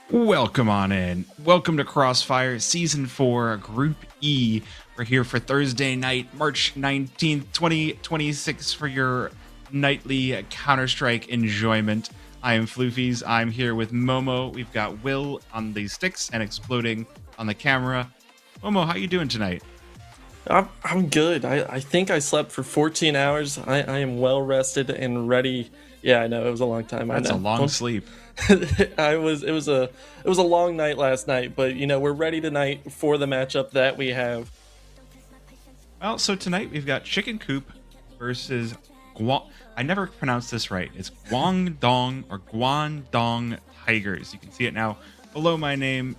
Welcome on in. Welcome to Crossfire Season 4, Group E. We're here for Thursday night, March 19th, 2026 for your nightly Counter-Strike enjoyment. I am Floofys. I'm here with Momo. We've got Will on the sticks and exploding on the camera. Momo, how you doing tonight? I'm good. I think I slept for 14 hours. I am well rested and ready. Yeah, I know it was a long time. I That's a know. long sleep. It was a long night last night, but we're ready tonight for the matchup that we have. Well, so tonight we've got Chicken Coop versus I never pronounced this right. It's Guangdong or Guandong Tigers. You can see it now below my name.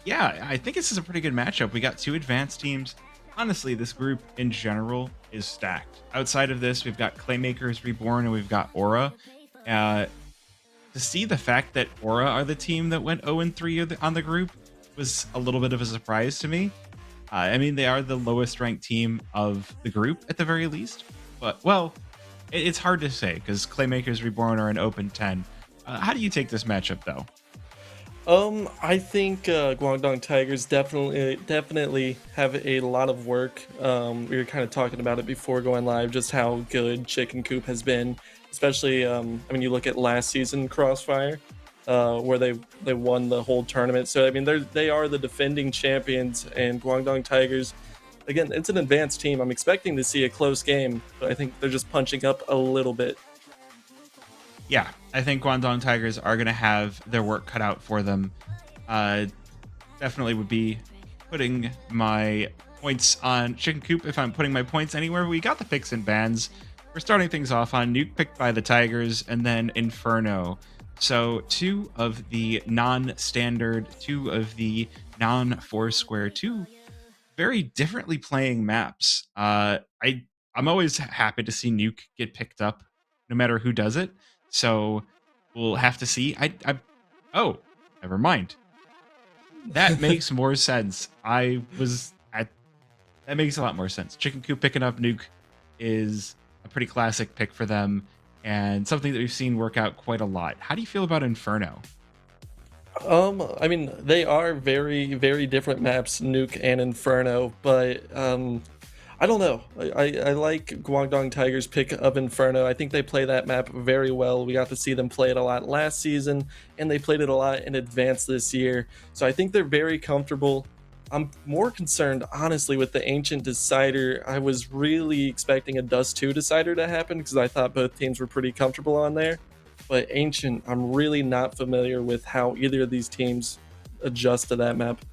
Yeah, I think this is a pretty good matchup. We got two advanced teams. Honestly, this group in general is stacked. Outside of this, we've got Claymakers Reborn and we've got Aura. To see the fact that Aura are the team that went 0-3 on the group was a little bit of a surprise to me. I mean, they are the lowest ranked team of the group at the very least. But, well, it's hard to say because Claymakers Reborn are an open 10. How do you take this matchup, though? I think Guangdong Tigers definitely have a lot of work. We were kind of talking about it before going live, just how good Chicken Coop has been, especially I mean, you look at last season Crossfire, where they won the whole tournament. So I mean, they are the defending champions, and Guangdong Tigers, again, it's an advanced team. I'm expecting to see a close game, but I think they're just punching up a little bit. Yeah, I think Guangdong Tigers are going to have their work cut out for them. Uh, Definitely would be putting my points on Chicken Coop if I'm putting my points anywhere. We got the picks and bans. We're starting things off on Nuke picked by the Tigers and then Inferno. So two of the non-standard, two of the non-Foursquare, two very differently playing maps. I'm always happy to see Nuke get picked up, no matter who does it. So we'll have to see. Oh, never mind. That makes more sense. That makes a lot more sense. Chicken Coop picking up Nuke is a pretty classic pick for them and something that we've seen work out quite a lot. How do you feel about Inferno? I mean, they are very, very different maps, Nuke and Inferno, but I don't know. I like Guangdong Tigers' pick of Inferno. I think they play that map very well. We got to see them play it a lot last season, and they played it a lot in advance this year. So I think they're very comfortable. I'm more concerned, honestly, with the Ancient Decider. I was really expecting a Dust 2 Decider to happen because I thought both teams were pretty comfortable on there. But Ancient, I'm really not familiar with how either of these teams adjust to that map.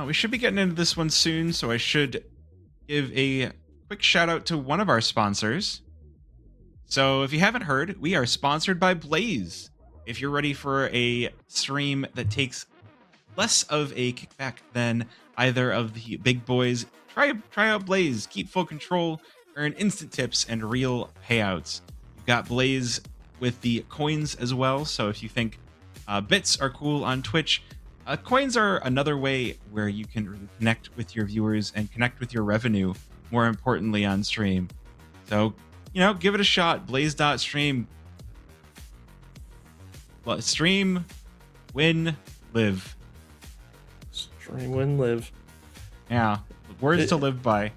We should be getting into this one soon, so I should give a quick shout out to one of our sponsors. So if you haven't heard, we are sponsored by Blaze. If you're ready for a stream that takes less of a kickback than either of the big boys, try out Blaze. Keep full control, earn instant tips and real payouts. You've got Blaze with the coins as well. So if you think bits are cool on Twitch, coins are another way where you can connect with your viewers and connect with your revenue, more importantly, on stream. So, give it a shot. Blaze.stream. Stream, win, live. Stream, win, live. Yeah, words to live by.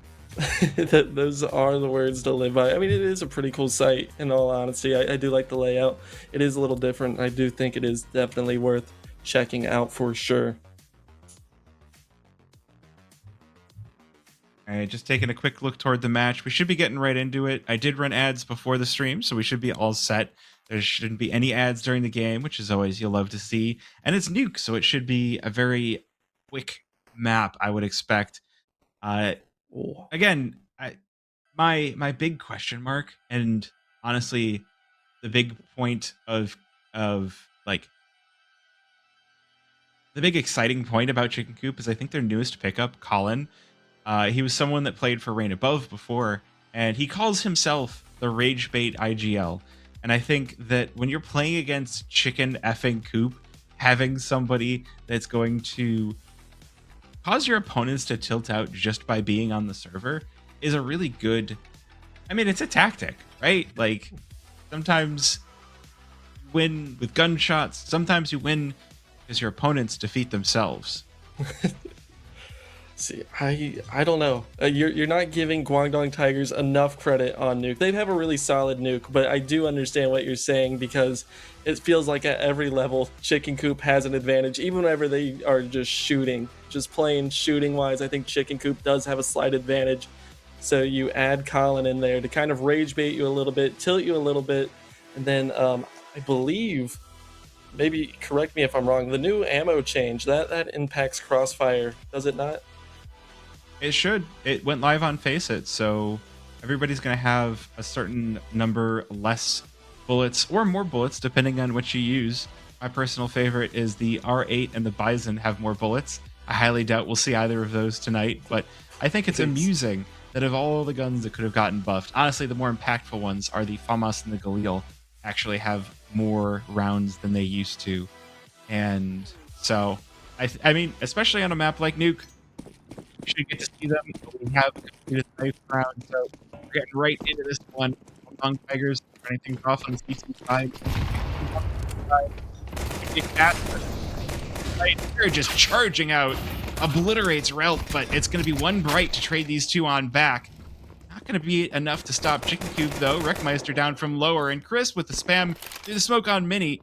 Those are the words to live by. I mean, it is a pretty cool site, in all honesty. I do like the layout. It is a little different. I do think it is definitely worth checking out for sure. All right, just taking a quick look toward the match. We should be getting right into it. I did run ads before the stream, so we should be all set. There shouldn't be any ads during the game, which is always you'll love to see. And it's Nuke, so it should be a very quick map, I would expect. Again, my big question mark, and honestly, the big point of like the big exciting point about Chicken Coop is I think their newest pickup, Colin. He was someone that played for Reign Above before, and he calls himself the Rage Bait IGL. And I think that when you're playing against Chicken effing Coop, having somebody that's going to cause your opponents to tilt out just by being on the server is a really good. I mean, it's a tactic, right? Like sometimes win with gunshots. Sometimes you win because your opponents defeat themselves. See, I don't know. You're not giving Guangdong Tigers enough credit on Nuke. They have a really solid Nuke, but I do understand what you're saying because it feels like at every level, Chicken Coop has an advantage, even whenever they are just shooting. Just plain shooting wise, I think Chicken Coop does have a slight advantage. So you add Colin in there to kind of rage bait you a little bit, tilt you a little bit, and then I believe, maybe correct me if I'm wrong, the new ammo change that impacts Crossfire, does it not? It should. It went live on Face It, so everybody's going to have a certain number less bullets or more bullets depending on what you use. My personal favorite is the R8 and the Bison have more bullets. I highly doubt we'll see either of those tonight, but I think it's amusing that of all the guns that could have gotten buffed, honestly, the more impactful ones are the FAMAS and the Galil actually have more rounds than they used to. And so, I mean, especially on a map like Nuke, you should get to see them. We have completed the knife round, so we're getting right into this one. Guandong Tigers running things off on the CT side. They're just charging out, obliterates Relt, but it's going to be one bright to trade these two on back. Not going to be enough to stop Chicken Coop, though. Wreckmeister down from lower, and Chris with the spam through the smoke on Mini.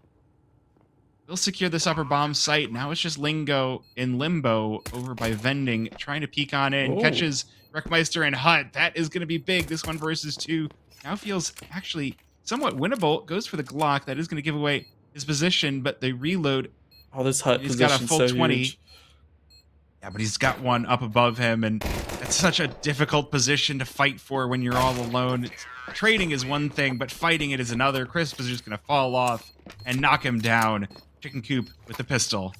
They'll secure this upper bomb site. Now it's just Lingo in limbo over by Vending, trying to peek on in. Ooh. Catches Wreckmeister and Hut. That is going to be big. This 1v2 now feels actually somewhat winnable. Goes for the Glock. That is going to give away his position, but they reload. Oh, this Hut He's got a full so 20. Huge. Yeah, but he's got one up above him, and that's such a difficult position to fight for when you're all alone. Trading is one thing, but fighting it is another. Crisp is just going to fall off and knock him down. Chicken Coop with the pistol.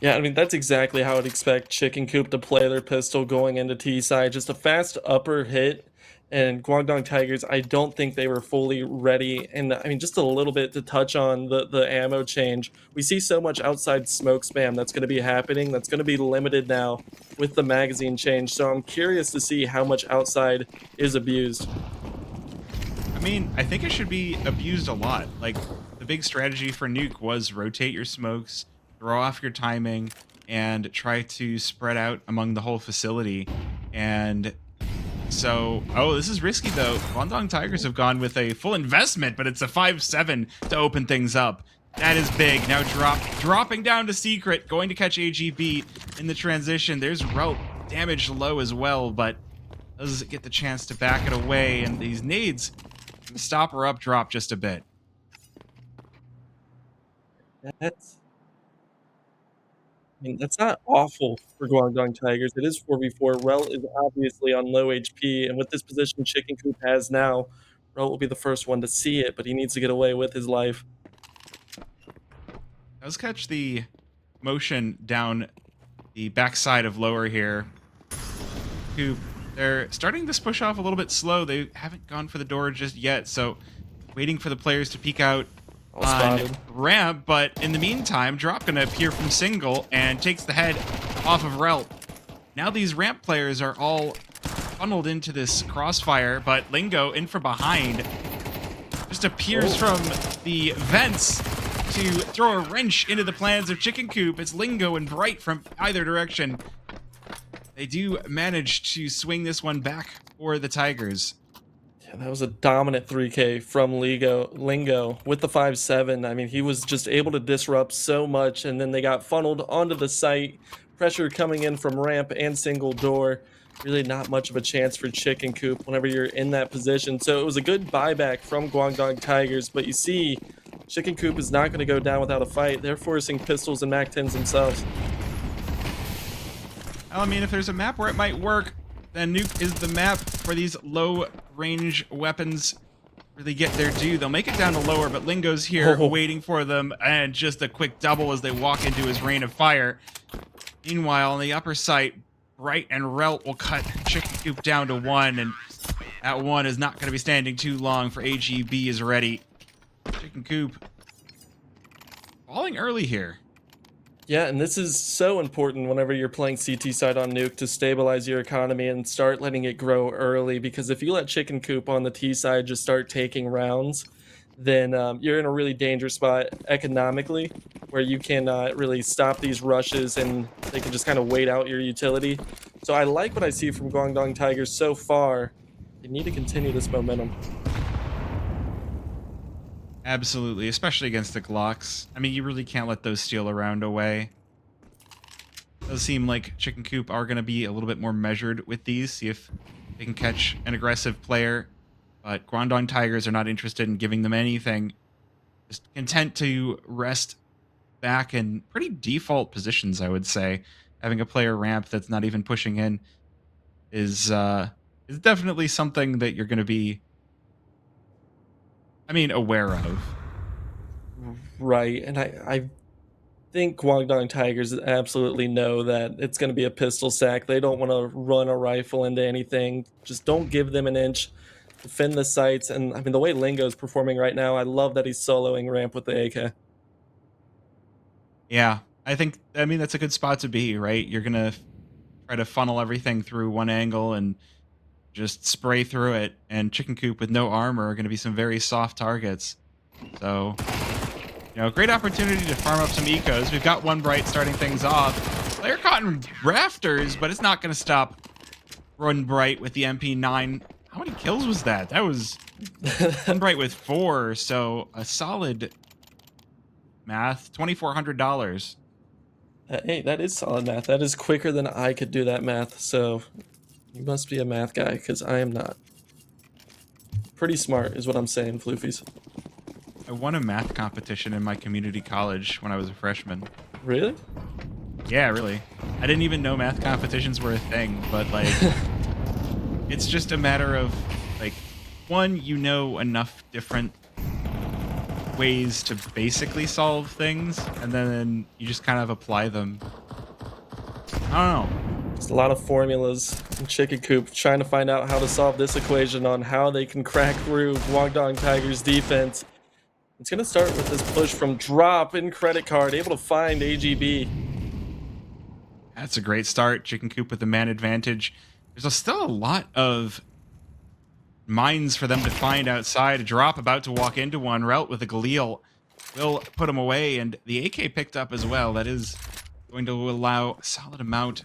Yeah, I mean, that's exactly how I'd expect Chicken Coop to play their pistol going into T-side. Just a fast upper hit. And Guangdong Tigers, I don't think they were fully ready. And I mean, just a little bit to touch on the ammo change. We see so much outside smoke spam that's going to be happening. That's going to be limited now with the magazine change. So I'm curious to see how much outside is abused. I mean, I think it should be abused a lot. Like, the big strategy for Nuke was rotate your smokes, throw off your timing, and try to spread out among the whole facility. And so, oh, this is risky though. Guandong Tigers have gone with a full investment, but it's a 5-7 to open things up. That is big. Now dropping down to Secret, going to catch AGB in the transition. There's Relt damaged low as well, but does get the chance to back it away, and these nades stop her up drop just a bit. I mean, that's not awful for Guangdong Tigers. It is 4v4. Rel is obviously on low HP, and with this position Chicken Coop has now, Rel will be the first one to see it, but he needs to get away with his life. Does catch the motion down the backside of lower here. Coop, they're starting this push off a little bit slow. They haven't gone for the door just yet, so waiting for the players to peek out on ramp, but in the meantime, Drop gonna appear from single and takes the head off of Relt. Now these ramp players are all funneled into this crossfire, but Lingo in from behind just appears from the vents to throw a wrench into the plans of Chicken Coop. It's Lingo and Bright from either direction. They do manage to swing this one back for the Tigers. Yeah, that was a dominant 3K from Lingo with the 5-7. I mean, he was just able to disrupt so much, and then they got funneled onto the site. Pressure coming in from ramp and single door. Really not much of a chance for Chicken Coop whenever you're in that position. So it was a good buyback from Guangdong Tigers, but you see, Chicken Coop is not going to go down without a fight. They're forcing pistols and MAC-10s themselves. Well, I mean, if there's a map where it might work, then Nuke is the map for these low-range weapons where they get their due. They'll make it down to lower, but Lingo's here waiting for them, and just a quick double as they walk into his rain of fire. Meanwhile, on the upper site, Bright and Relt will cut Chicken Coop down to 1, and that 1 is not going to be standing too long for AGB is ready. Chicken Coop falling early here. Yeah, and this is so important whenever you're playing CT side on Nuke to stabilize your economy and start letting it grow early, because if you let Chicken Coop on the T side just start taking rounds, then you're in a really dangerous spot economically, where you cannot really stop these rushes and they can just kind of wait out your utility. So I like what I see from Guangdong Tigers so far. They need to continue this momentum. Absolutely, especially against the Glocks. I mean, you really can't let those steal a round away. It does seem like Chicken Coop are going to be a little bit more measured with these, see if they can catch an aggressive player. But Guandong Tigers are not interested in giving them anything. Just content to rest back in pretty default positions, I would say. Having a player ramp that's not even pushing in is definitely something that you're going to be, aware of. Right, and I think Guangdong Tigers absolutely know that it's going to be a pistol sack. They don't want to run a rifle into anything. Just don't give them an inch. Defend the sights. And I mean, the way Lingo's performing right now, I love that he's soloing ramp with the AK. Yeah, that's a good spot to be, right? You're going to try to funnel everything through one angle and just spray through it. And Chicken Coop with no armor are going to be some very soft targets. So, great opportunity to farm up some ecos. We've got One Bright starting things off. Player caught in rafters, but it's not going to stop One Bright with the MP9. How many kills was that? That was One Bright with 4, so a solid math. $2,400. Hey, that is solid math. That is quicker than I could do that math. So you must be a math guy, because I am not. Pretty smart is what I'm saying, Floofys. I won a math competition in my community college when I was a freshman. Really? Yeah, really. I didn't even know math competitions were a thing, but it's just a matter of one, enough different ways to basically solve things, and then you just kind of apply them. I don't know. There's a lot of formulas in Chicken Coop trying to find out how to solve this equation on how they can crack through Guangdong Tigers defense. It's going to start with this push from Drop in credit card, able to find AGB. That's a great start. Chicken Coop with the man advantage. There's still a lot of mines for them to find outside. Drop about to walk into one. Route with a Galil will put him away, and the AK picked up as well. That is going to allow a solid amount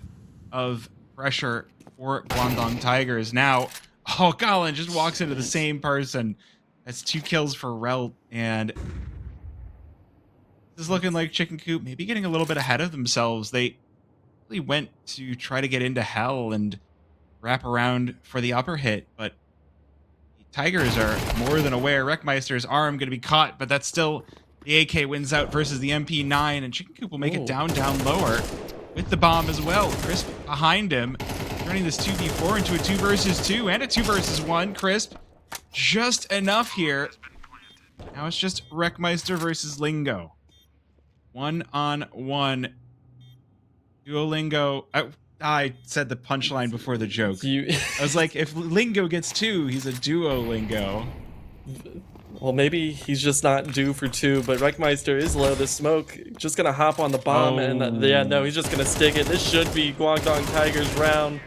of pressure for Guangdong Tigers. Now, Colin just walks into the same person. That's 2 kills for Relt, and this is looking like Chicken Coop maybe getting a little bit ahead of themselves. They really went to try to get into Hell and wrap around for the upper hit, but the Tigers are more than aware. Wreckmeister's arm going to be caught, but that's still the AK wins out versus the MP9, and Chicken Coop will make it down lower with the bomb as well. Crisp behind him, turning this 2v4 into a 2 versus 2 and a 2 versus 1. Crisp just enough here. Now it's just Wreckmeister versus Lingo. 1-on-1. Duolingo. I said the punchline before the joke. I was like, if Lingo gets 2, he's a Duolingo. Well, maybe he's just not due for 2, but Wreckmeister is low. The smoke just going to hop on the bomb, and yeah, no, he's just going to stick it. This should be Guangdong Tigers round.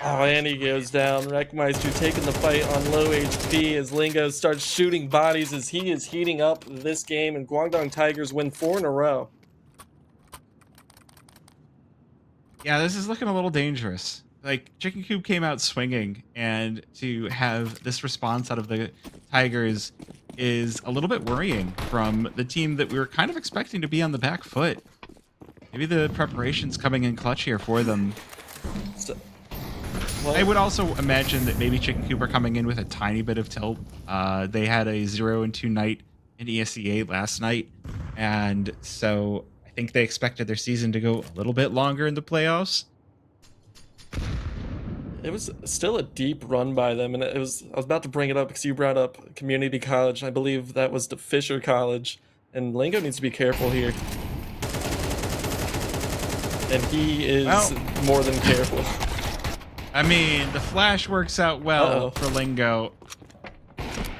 Oh, and he goes down. Wreckmeister taking the fight on low HP as Lingo starts shooting bodies as he is heating up this game, and Guangdong Tigers win 4 in a row. Yeah, this is looking a little dangerous. Chicken Coop came out swinging, and to have this response out of the Tigers is a little bit worrying from the team that we were kind of expecting to be on the back foot. Maybe the preparation's coming in clutch here for them. I would also imagine that maybe Chicken Coop are coming in with a tiny bit of tilt. They had a 0-2 night in ESEA last night, and so I think they expected their season to go a little bit longer in the playoffs. It was still a deep run by them, and I was about to bring it up because you brought up community college. I believe that was the Fisher College, and Lingo needs to be careful here. And he is more than careful. I mean, the flash works out well for Lingo.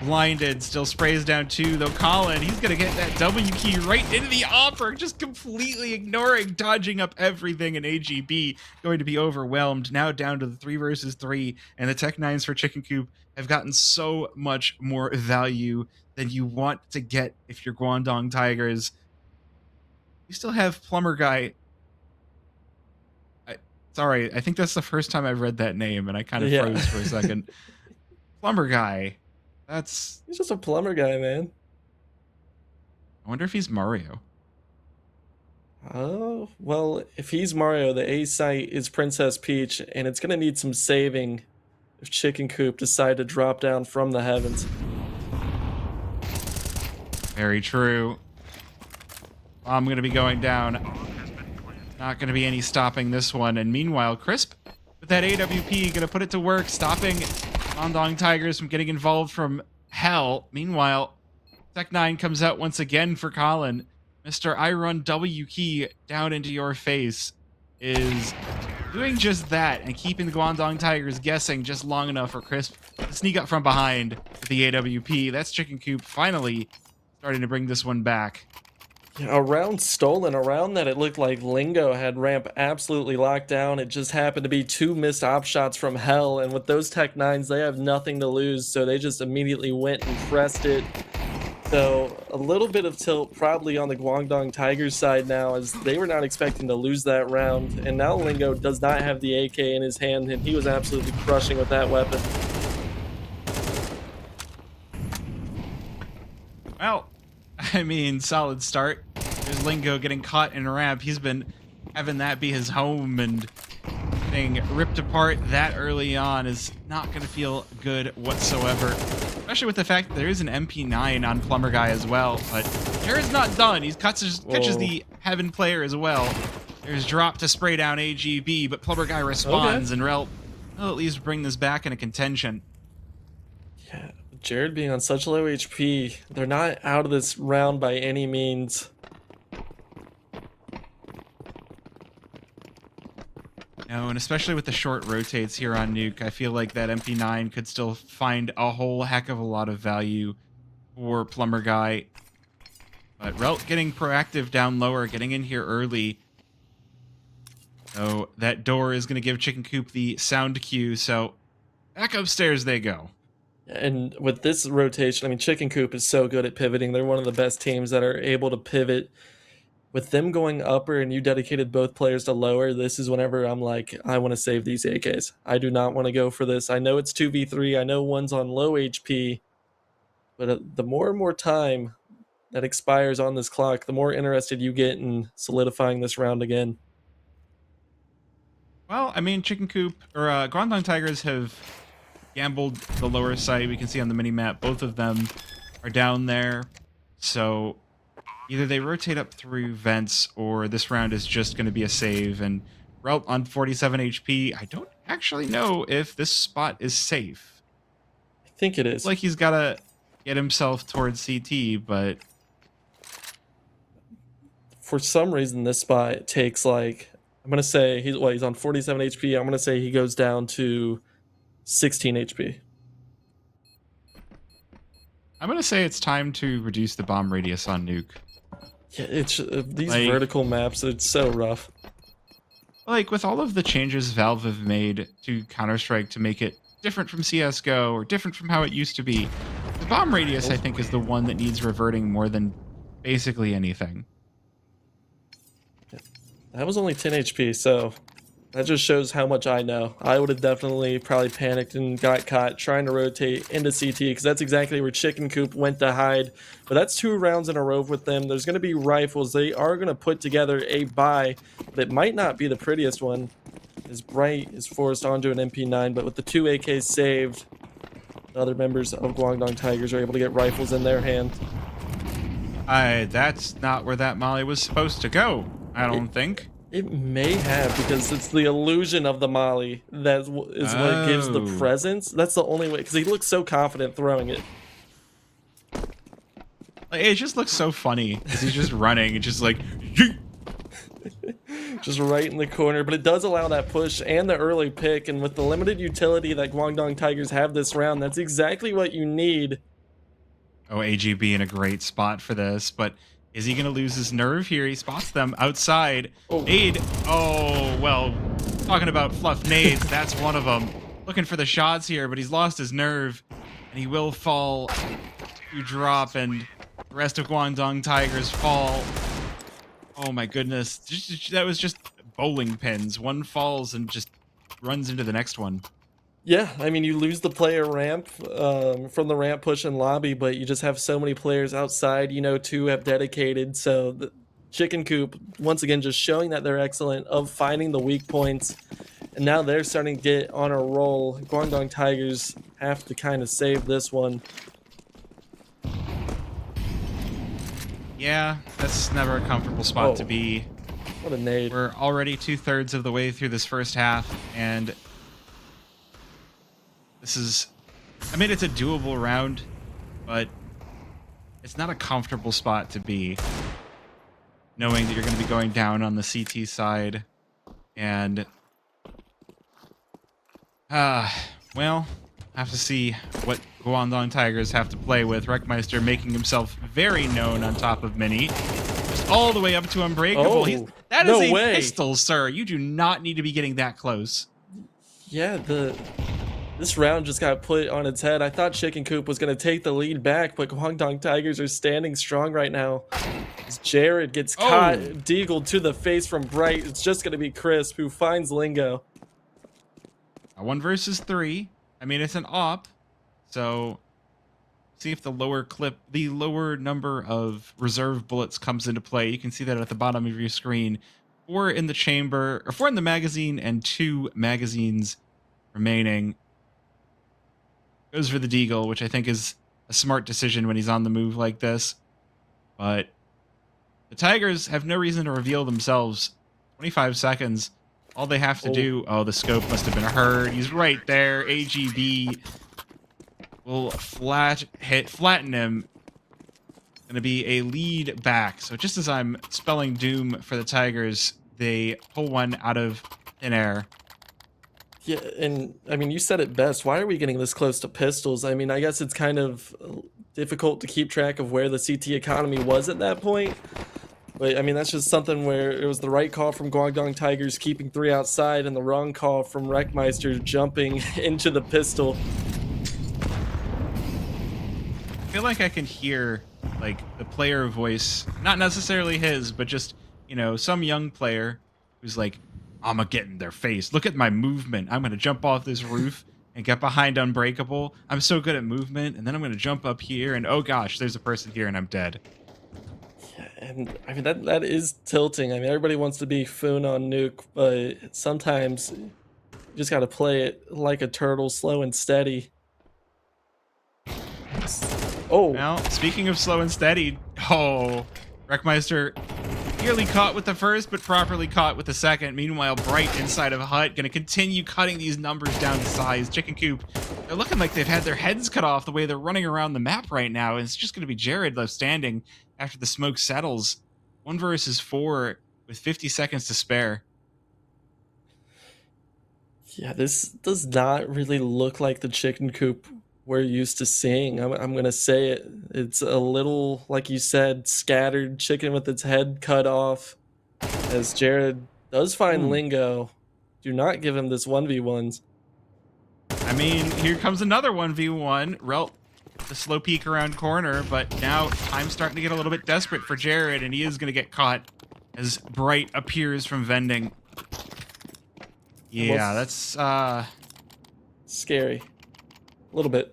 blinded, still sprays down 2, though Colin, he's going to get that W key right into the offer, just completely ignoring, dodging up everything, and AGB going to be overwhelmed, now down to the 3 versus 3, and the Tech 9s for Chicken Coop have gotten so much more value than you want to get if you're Guandong Tigers. You still have Plumber Guy. Sorry, I think that's the first time I've read that name, and I kind of froze for a second. Plumber Guy. He's just a plumber guy, man. I wonder if he's Mario. Oh, well, if he's Mario, the A site is Princess Peach, and it's going to need some saving if Chicken Coop decide to drop down from the heavens. Very true. I'm going to be going down. Not going to be any stopping this one. And meanwhile, Crisp, with that AWP, going to put it to work, stopping Guandong Tigers from getting involved from hell. Meanwhile, Tech 9 comes out once again for Colin. Mr. I Run W key down into your face is doing just that and keeping the Guandong Tigers guessing just long enough for Crisp to sneak up from behind with the AWP. That's Chicken Coop finally starting to bring this one back. Yeah, a round stolen, a round that it looked like Lingo had ramp absolutely locked down. It just happened to be 2 missed op shots from hell, and with those Tech 9s, they have nothing to lose, so they just immediately went and pressed it. So a little bit of tilt probably on the Guangdong Tigers side now, as they were not expecting to lose that round, and now Lingo does not have the AK in his hand, and he was absolutely crushing with that weapon. Well, I mean, solid start. There's Lingo getting caught in a ramp. He's been having that be his home, and being ripped apart that early on is not going to feel good whatsoever. Especially with the fact that there is an MP9 on Plumber Guy as well. But Jared's not done. He catches the Heaven player as well. There's drop to spray down AGB, but Plumber Guy responds, and Rel will at least bring this back into contention. Yeah, Jared being on such low HP, they're not out of this round by any means. No, and especially with the short rotates here on Nuke, I feel like that MP9 could still find a whole heck of a lot of value for Plumber Guy. But Relt getting proactive down lower, getting in here early. So that door is going to give Chicken Coop the sound cue, so back upstairs they go. And with this rotation, I mean, Chicken Coop is so good at pivoting. They're one of the best teams that are able to pivot. With them going upper and you dedicated both players to lower, this is whenever I'm like, I want to save these AKs. I do not want to go for this. I know it's 2v3. I know one's on low HP. But the more and more time that expires on this clock, the more interested you get in solidifying this round again. Well, I mean, Chicken Coop, or Guandong Tigers have gambled the lower side. We can see on the mini-map, both of them are down there. So either they rotate up through vents, or this round is just going to be a save. And Relt on 47 HP, I don't actually know if this spot is safe. I think it is. It's like he's got to get himself towards CT, but for some reason this spot takes like, I'm going to say he's on 47 HP. I'm going to say he goes down to 16 HP. I'm going to say it's time to reduce the bomb radius on Nuke. Yeah, it's these vertical maps, it's so rough. Like, with all of the changes Valve have made to Counter-Strike to make it different from CSGO or different from how it used to be, the bomb radius, I think, is the one that needs reverting more than basically anything. That was only 10 HP, so that just shows how much I know. I would have definitely probably panicked and got caught trying to rotate into CT, because that's exactly where Chicken Coop went to hide. But that's 2 rounds in a row with them. There's going to be rifles. They are going to put together a buy, but it might not be the prettiest one, as Bright is forced onto an MP9. But with the 2 AKs saved, the other members of Guangdong Tigers are able to get rifles in their hand. That's not where that molly was supposed to go, I don't think. It may have, because it's the illusion of the molly that is what gives the presence. That's the only way, because he looks so confident throwing it. It just looks so funny, because he's just running. It's just like, yeet! Just right in the corner. But it does allow that push and the early pick, and with the limited utility that Guangdong Tigers have this round, that's exactly what you need Oh, AGB in a great spot for this, but is he going to lose his nerve here? He spots them outside. Oh. Nade. Oh, well, talking about fluff nades, that's one of them. Looking for the shots here, but he's lost his nerve, and he will fall to drop, and the rest of Guandong Tigers fall. Oh my goodness. That was just bowling pins. One falls and just runs into the next one. Yeah, I mean, you lose the player ramp from the ramp push and lobby, but you just have so many players outside, you know, to have dedicated. So the Chicken Coop, once again, just showing that they're excellent of finding the weak points. And now they're starting to get on a roll. Guangdong Tigers have to kind of save this one. Yeah, that's never a comfortable spot to be. What a nade. We're already 2/3 of the way through this first half, and this is, I mean, it's a doable round, but it's not a comfortable spot to be, knowing that you're going to be going down on the CT side. And, well, have to see what Guandong Tigers have to play with. Wreckmeister making himself very known on top of Mini. Just all the way up to Unbreakable. Oh, that is no a way. pistol, sir. You do not need to be getting that close. Yeah, this round just got put on its head. I thought Chicken Coop was going to take the lead back, but Guangdong Tigers are standing strong right now. As Jared gets caught, deagled to the face from Bright. It's just going to be Crisp, who finds Lingo. 1 versus 3. I mean, it's an op, so see if the lower number of reserve bullets comes into play. You can see that at the bottom of your screen. 4 in the chamber, or 4 in the magazine, and 2 magazines remaining. Goes for the deagle, which I think is a smart decision when he's on the move like this. But the Tigers have no reason to reveal themselves. 25 seconds. All they have to do... Oh, the scope must have been heard. He's right there. AGB will flatten him. Going to be a lead back. So just as I'm spelling doom for the Tigers, they pull one out of thin air. Yeah, and I mean, you said it best. Why are we getting this close to pistols? I mean, I guess it's kind of difficult to keep track of where the CT economy was at that point. But I mean, that's just something where it was the right call from Guangdong Tigers keeping 3 outside and the wrong call from Wreckmeister jumping into the pistol. I feel like I can hear like the player voice, not necessarily his, but just, you know, some young player who's like, I'm gonna get in their face. Look at my movement. I'm gonna jump off this roof and get behind Unbreakable. I'm so good at movement, and then I'm gonna jump up here, and oh gosh, there's a person here, and I'm dead. Yeah, and I mean that is tilting. I mean, everybody wants to be Foon on Nuke, but sometimes you just gotta play it like a turtle, slow and steady. Oh, Now, speaking of slow and steady, Wreckmeister nearly caught with the first, but properly caught with the second. Meanwhile, Bright inside of Hut going to continue cutting these numbers down to size. Chicken Coop, they're looking like they've had their heads cut off the way they're running around the map right now. And it's just going to be Jared left standing after the smoke settles. 1 versus 4 with 50 seconds to spare. yeah, this does not really look like the Chicken Coop we're used to seeing. I'm gonna say it. It's a little, like you said, scattered chicken with its head cut off. As Jared does find Lingo. Do not give him this 1v1s. I mean, here comes another 1v1. Relt, the slow peek around corner, but now time's starting to get a little bit desperate for Jared, and he is going to get caught as Bright appears from vending. Yeah, that's scary. A little bit.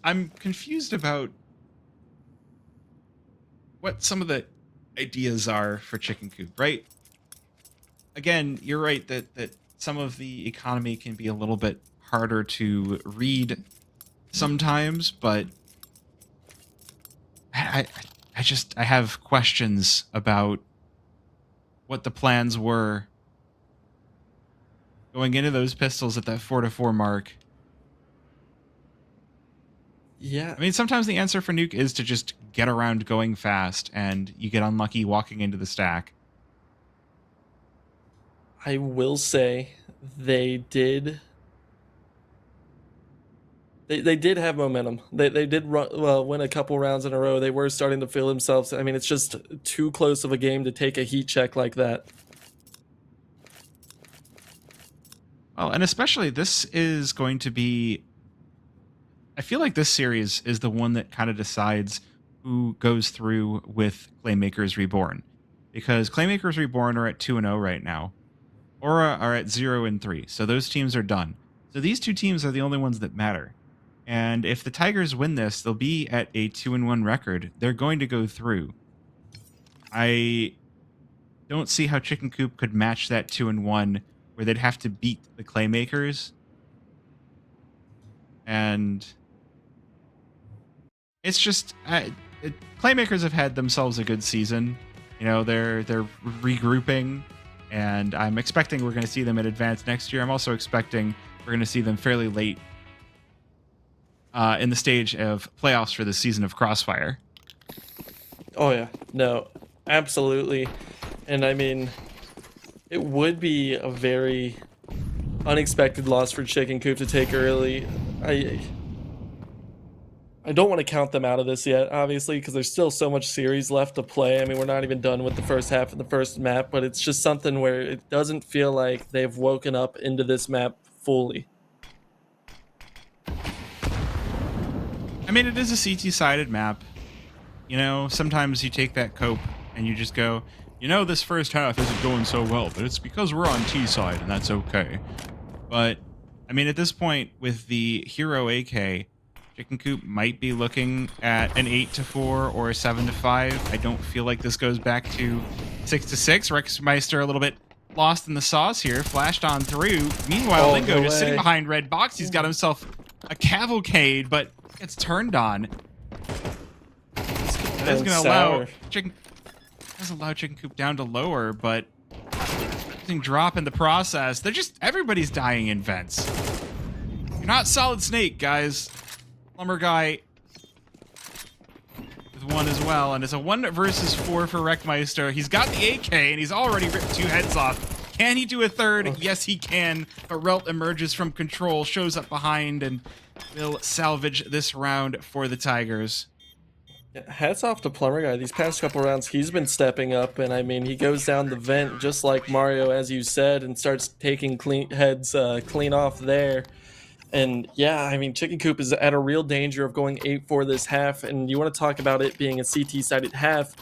I'm confused about what some of the ideas are for Chicken Coop, right? Again, you're right that some of the economy can be a little bit harder to read sometimes, but I have questions about what the plans were going into those pistols at that 4-4 mark. Yeah. I mean, sometimes the answer for Nuke is to just get around going fast, and you get unlucky walking into the stack. I will say they did They did have momentum. They did run, well, win a couple rounds in a row. They were starting to feel themselves. I mean, it's just too close of a game to take a heat check like that. Well, and especially this is going to be. I feel like this series is the one that kind of decides who goes through with Claymakers Reborn, because Claymakers Reborn are at 2-0 right now. Aura are at 0-3, so those teams are done. So these two teams are the only ones that matter. And if the Tigers win this, they'll be at a 2-1 record. They're going to go through. I don't see how Chicken Coop could match that 2-1, where they'd have to beat the Claymakers. And it's just Claymakers have had themselves a good season. You know, they're regrouping, and I'm expecting we're going to see them in advance next year. I'm also expecting we're going to see them fairly late in the stage of playoffs for the season of Crossfire. Oh yeah, no, absolutely. And I mean, it would be a very unexpected loss for Chicken Coop to take early. I don't want to count them out of this yet, obviously, because there's still so much series left to play. I mean, we're not even done with the first half of the first map, but it's just something where it doesn't feel like they've woken up into this map fully. I mean, it is a CT-sided map. You know, sometimes you take that Coop and you just go, you know, this first half isn't going so well, but it's because we're on T side, and that's okay. But, I mean, at this point, with the Hero AK, Chicken Coop might be looking at an 8-4 or a 7-5. I don't feel like this goes back to 6-6. Rexmeister a little bit lost in the sauce here, flashed on through. Meanwhile, Lingo just sitting behind red box. He's got himself a cavalcade, but gets turned on. That's going to allow Chicken Coop down to lower, but drop in the process. They're just, everybody's dying in vents. You're not Solid Snake, guys. Plumber Guy with one as well, and it's a 1 versus 4 for Wreckmeister. He's got the AK, and he's already ripped 2 heads off. Can he do a third? Yes, he can. But Relt emerges from control, shows up behind, and will salvage this round for the Tigers. Yeah, hats off to Plumber Guy. These past couple rounds, he's been stepping up, and I mean, he goes down the vent just like Mario, as you said, and starts taking clean heads clean off there. And yeah, I mean, Chicken Coop is at a real danger of going 8-4 this half, and you want to talk about it being a CT-sided half.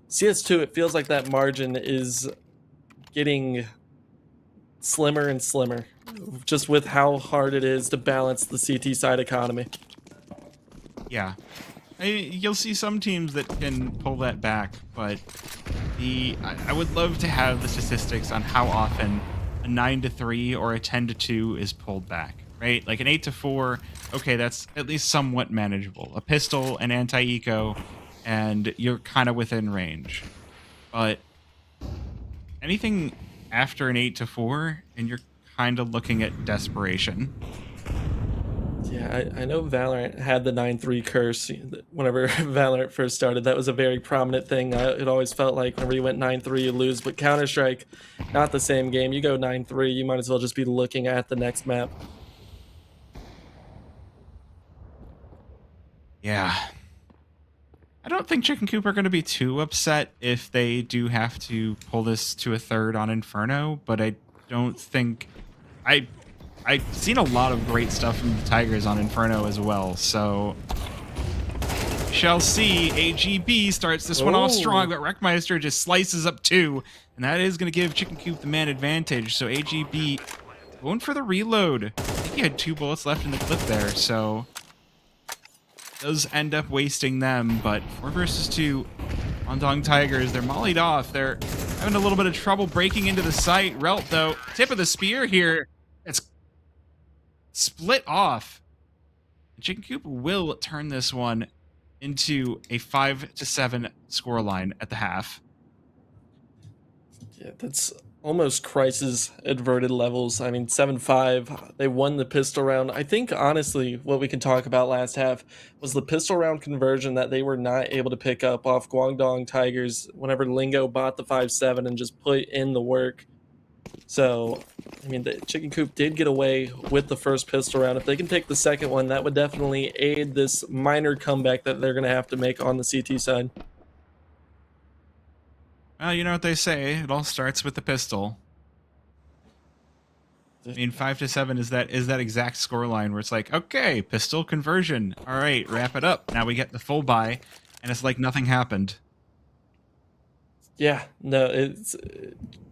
CS2, it feels like that margin is getting slimmer and slimmer, just with how hard it is to balance the CT side economy. Yeah. You'll see some teams that can pull that back, but I would love to have the statistics on how often a 9-3 or a 10-2 is pulled back. Right? Like an 8-4, okay, that's at least somewhat manageable. A pistol, an anti-eco, and you're kind of within range. But anything after an 8-4, and you're kind of looking at desperation. Yeah, I know Valorant had the 9-3 curse whenever Valorant first started. That was a very prominent thing. It always felt like whenever you went 9-3, you lose. But Counter-Strike, not the same game. You go 9-3, you might as well just be looking at the next map. Yeah. I don't think Chicken Coop are going to be too upset if they do have to pull this to a third on Inferno, but I don't think... I've seen a lot of great stuff from the Tigers on Inferno as well, so... Shall see. AGB starts this one off strong, but Wreckmeister just slices up 2, and that is going to give Chicken Coop the man advantage, so AGB going for the reload. I think he had 2 bullets left in the clip there, so... does end up wasting them, but 4 versus 2 Guandong Tigers, they're mollied off. They're having a little bit of trouble breaking into the site. Relt, though, tip of the spear here. It's split off. Chicken Coop will turn this one into a 5-7 scoreline at the half. Yeah, that's almost crisis averted levels. I mean, 7-5, they won the pistol round. I think, honestly, what we can talk about last half was the pistol round conversion that they were not able to pick up off Guangdong Tigers whenever Lingo bought the 5-7 and just put in the work. So, I mean, the Chicken Coop did get away with the first pistol round. If they can take the second one, that would definitely aid this minor comeback that they're going to have to make on the CT side. Well, you know what they say. It all starts with the pistol. I mean, 5-7 is that exact score line where it's like, okay, pistol conversion. All right, wrap it up. Now we get the full buy, and it's like nothing happened. Yeah, no, it's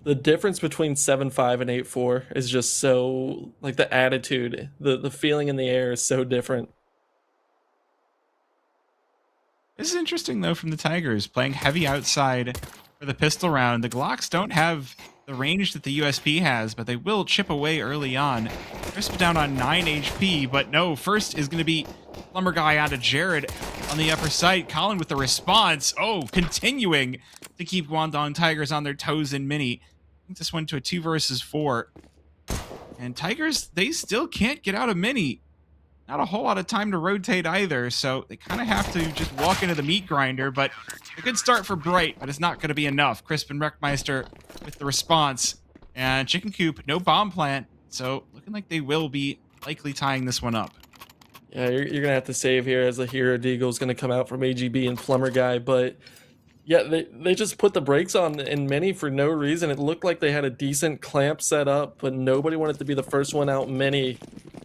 the difference between 7-5 and 8-4 is just so, like, the attitude, the feeling in the air is so different. This is interesting, though, from the Tigers, playing heavy outside for the pistol round. The Glocks don't have the range that the USP has, but they will chip away early on. Crisp down on 9 HP, but no, first is going to be Plumber Guy out of Jared on the upper side. Colin with the response. Oh, continuing to keep Guandong Tigers on their toes in mini. I think this went to a 2 versus 4. And Tigers, they still can't get out of mini. Not a whole lot of time to rotate either, so they kind of have to just walk into the meat grinder, but a good start for Bright, but it's not going to be enough. Crisp and Wreckmeister with the response, and Chicken Coop, no bomb plant, so looking like they will be likely tying this one up. Yeah, you're going to have to save here as the Hero Deagle is going to come out from AGB and Plumber Guy, but yeah, they just put the brakes on in many for no reason. It looked like they had a decent clamp set up, but nobody wanted to be the first one out many.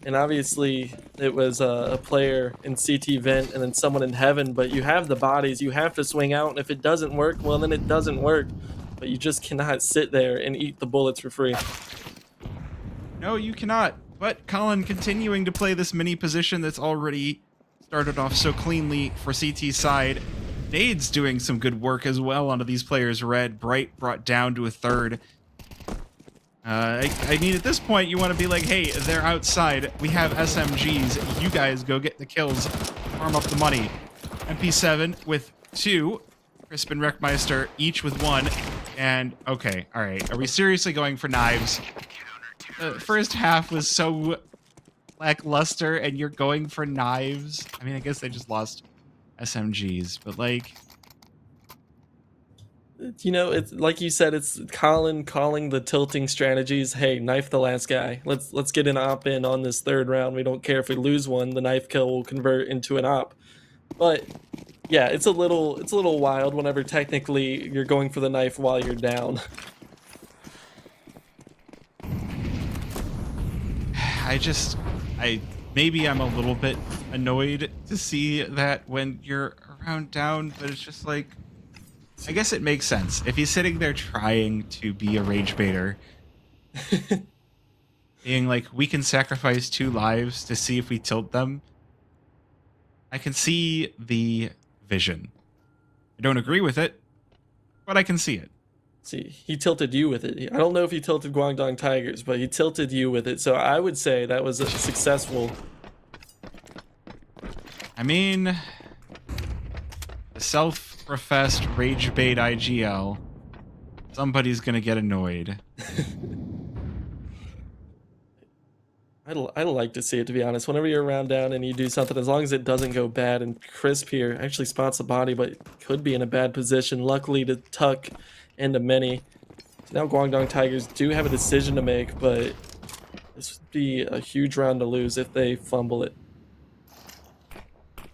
And obviously, it was a player in CT vent and then someone in heaven, but you have the bodies, you have to swing out, and if it doesn't work, well, then it doesn't work. But you just cannot sit there and eat the bullets for free. No, you cannot. But Colin continuing to play this mini position that's already started off so cleanly for CT side. Nade's doing some good work as well onto these players' red. Bright brought down to a third. I mean, at this point, you want to be like, hey, they're outside. We have SMGs. You guys go get the kills. Farm up the money. MP7 with 2. Crisp and Wreckmeister each with 1. And, okay, all right. Are we seriously going for knives? The first half was so lackluster, and you're going for knives? I mean, I guess they just lost SMGs, but like, You know, it's like you said, it's Colin calling the tilting strategies. Hey, knife the last guy. Let's get an op in on this third round. We don't care if we lose one. The knife kill will convert into an op. But yeah, it's a little wild whenever technically you're going for the knife while you're down. maybe I'm a little bit annoyed to see that when you're around down, but it's just like, I guess it makes sense. If he's sitting there trying to be a rage baiter, being like, we can sacrifice 2 lives to see if we tilt them, I can see the vision. I don't agree with it, but I can see it. See, he tilted you with it. I don't know if he tilted Guangdong Tigers, but he tilted you with it. So I would say that was a successful. I mean, the self-professed rage bait IGL, somebody's gonna get annoyed. I like to see it, to be honest. Whenever you're around down and you do something, as long as it doesn't go bad, and Crisp here actually spots the body, but could be in a bad position, luckily to tuck into many. So now Guangdong Tigers do have a decision to make, but this would be a huge round to lose if they fumble it.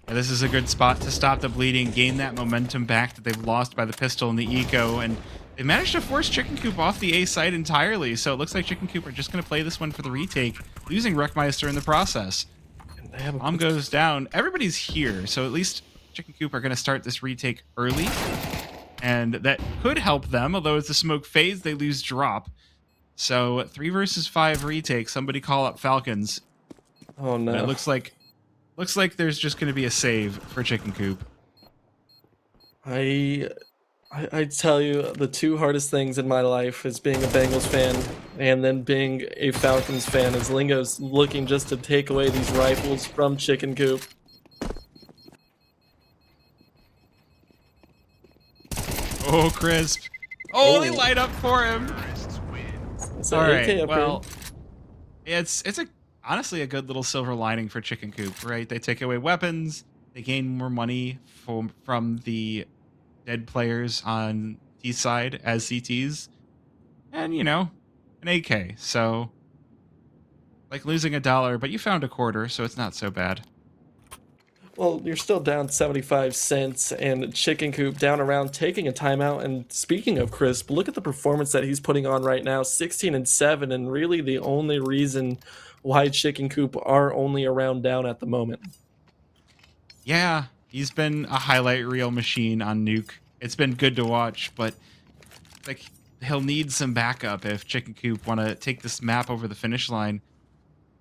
Yeah, this is a good spot to stop the bleeding, gain that momentum back that they've lost by the pistol and the eco, and they managed to force Chicken Coop off the A side entirely, so it looks like Chicken Coop are just going to play this one for the retake, losing Wreckmeister in the process. Bomb goes down. Everybody's here, so at least Chicken Coop are going to start this retake early, and that could help them, although it's a smoke phase, they lose drop. So 3 versus 5 retake, somebody call up Falcons. Oh no. And it looks like there's just going to be a save for Chicken Coop. I tell you, the 2 hardest things in my life is being a Bengals fan and then being a Falcons fan, as Lingo's looking just to take away these rifles from Chicken Coop. Oh, Crisp. Oh, they light up for him. So all AK right, up well, here. it's honestly a good little silver lining for Chicken Coop, right? They take away weapons, they gain more money from the dead players on T side as CTs, and you know, an AK. So, like losing $1, but you found a quarter, so it's not so bad. Well, you're still down 75 cents, and Chicken Coop down around taking a timeout. And speaking of Crisp, look at the performance that he's putting on right now, 16-7, and really the only reason why Chicken Coop are only around down at the moment. Yeah, he's been a highlight reel machine on Nuke. It's been good to watch, but like he'll need some backup if Chicken Coop want to take this map over the finish line.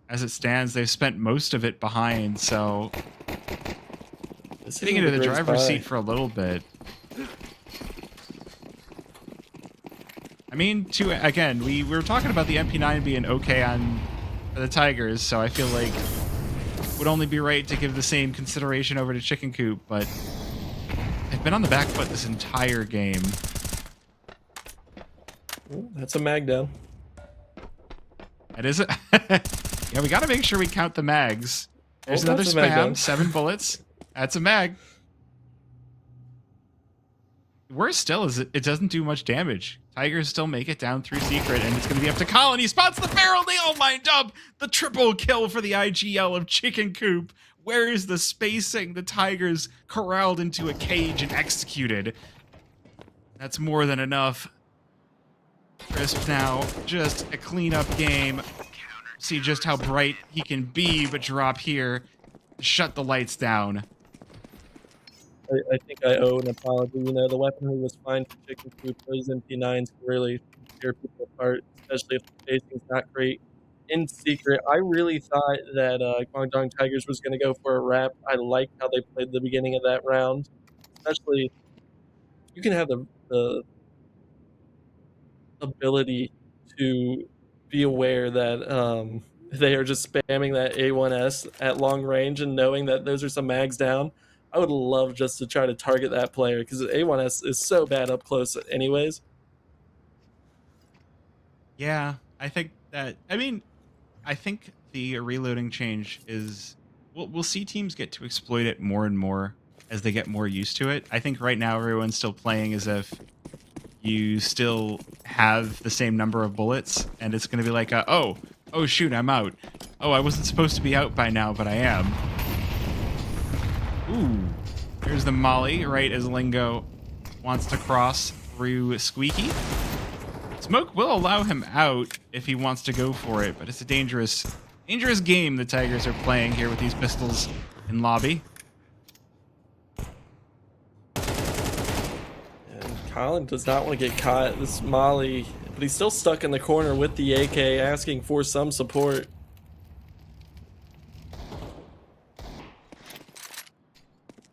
As it stands, they've spent most of it behind, so getting into the driver's seat for a little bit. I mean, again, we were talking about the MP9 being okay on the Tigers, so I feel like it would only be right to give the same consideration over to Chicken Coop, but they've been on the back foot this entire game. Ooh, that's a mag down. That is it. Yeah, we got to make sure we count the mags. There's another spam, 7 bullets. That's a mag. Worse still is it doesn't do much damage. Tigers still make it down through secret, and it's going to be up to Colin. He spots the barrel. They all lined up. The triple kill for the IGL of Chicken Coop. Where is the spacing? The Tigers corralled into a cage and executed. That's more than enough. Crisp now, just a cleanup game. See just how bright he can be, but drop here. Shut the lights down. I think I owe an apology. You know, the weaponry was fine for Chicken Coop. Those MP9s can really tear people apart, especially if the spacing's not great. In secret, I really thought that Guangdong Tigers was going to go for a wrap. I liked how they played the beginning of that round. Especially, you can have the ability to be aware that they are just spamming that A1S at long range and knowing that those are some mags down. I would love just to try to target that player because A1S is so bad up close anyways. Yeah, I think that, I mean, I think the reloading change is, we'll see teams get to exploit it more and more as they get more used to it. I think right now everyone's still playing as if you still have the same number of bullets, and it's going to be like, oh shoot, I'm out. Oh, I wasn't supposed to be out by now, but I am. Ooh, there's the molly right as Lingo wants to cross through Squeaky. Smoke will allow him out if he wants to go for it, but it's a dangerous game the Tigers are playing here with these pistols in lobby. And Colin does not want to get caught. This molly, but he's still stuck in the corner with the AK, asking for some support.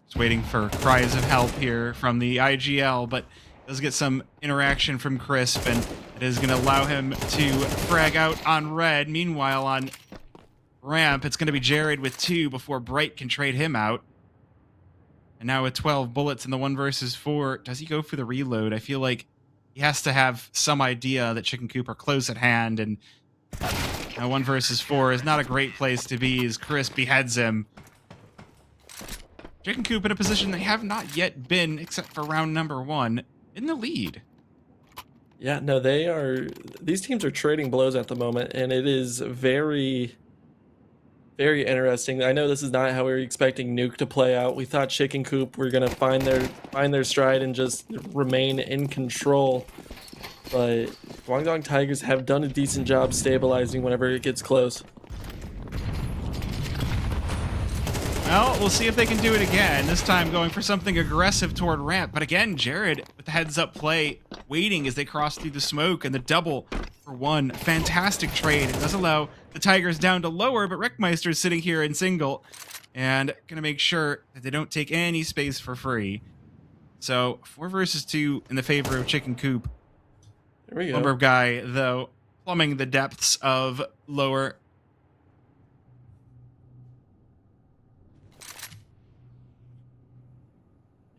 Just waiting for cries of help here from the IGL, but does get some interaction from Crisp, and it is going to allow him to frag out on red. Meanwhile, on ramp, it's going to be Jared with 2 before Bright can trade him out. And now with 12 bullets in the 1 versus 4, does he go for the reload? I feel like he has to have some idea that Chicken Coop are close at hand, and now 1 versus 4 is not a great place to be as Crisp beheads him. Chicken Coop in a position they have not yet been, except for round number 1, in the lead. Yeah, no, these teams are trading blows at the moment, and it is very, very interesting. I know this is not how we were expecting Nuke to play out. We thought Chicken Coop were going to find their stride and just remain in control. But Guangdong Tigers have done a decent job stabilizing whenever it gets close. Well, we'll see if they can do it again, this time going for something aggressive toward ramp. But again, Jared with the heads-up play, waiting as they cross through the smoke, and the double for 1. Fantastic trade. It does allow the Tigers down to lower, but Wreckmeister is sitting here in single and going to make sure that they don't take any space for free. So 4 versus 2 in the favor of Chicken Coop. There we go. Lumber Guy, though, plumbing the depths of lower.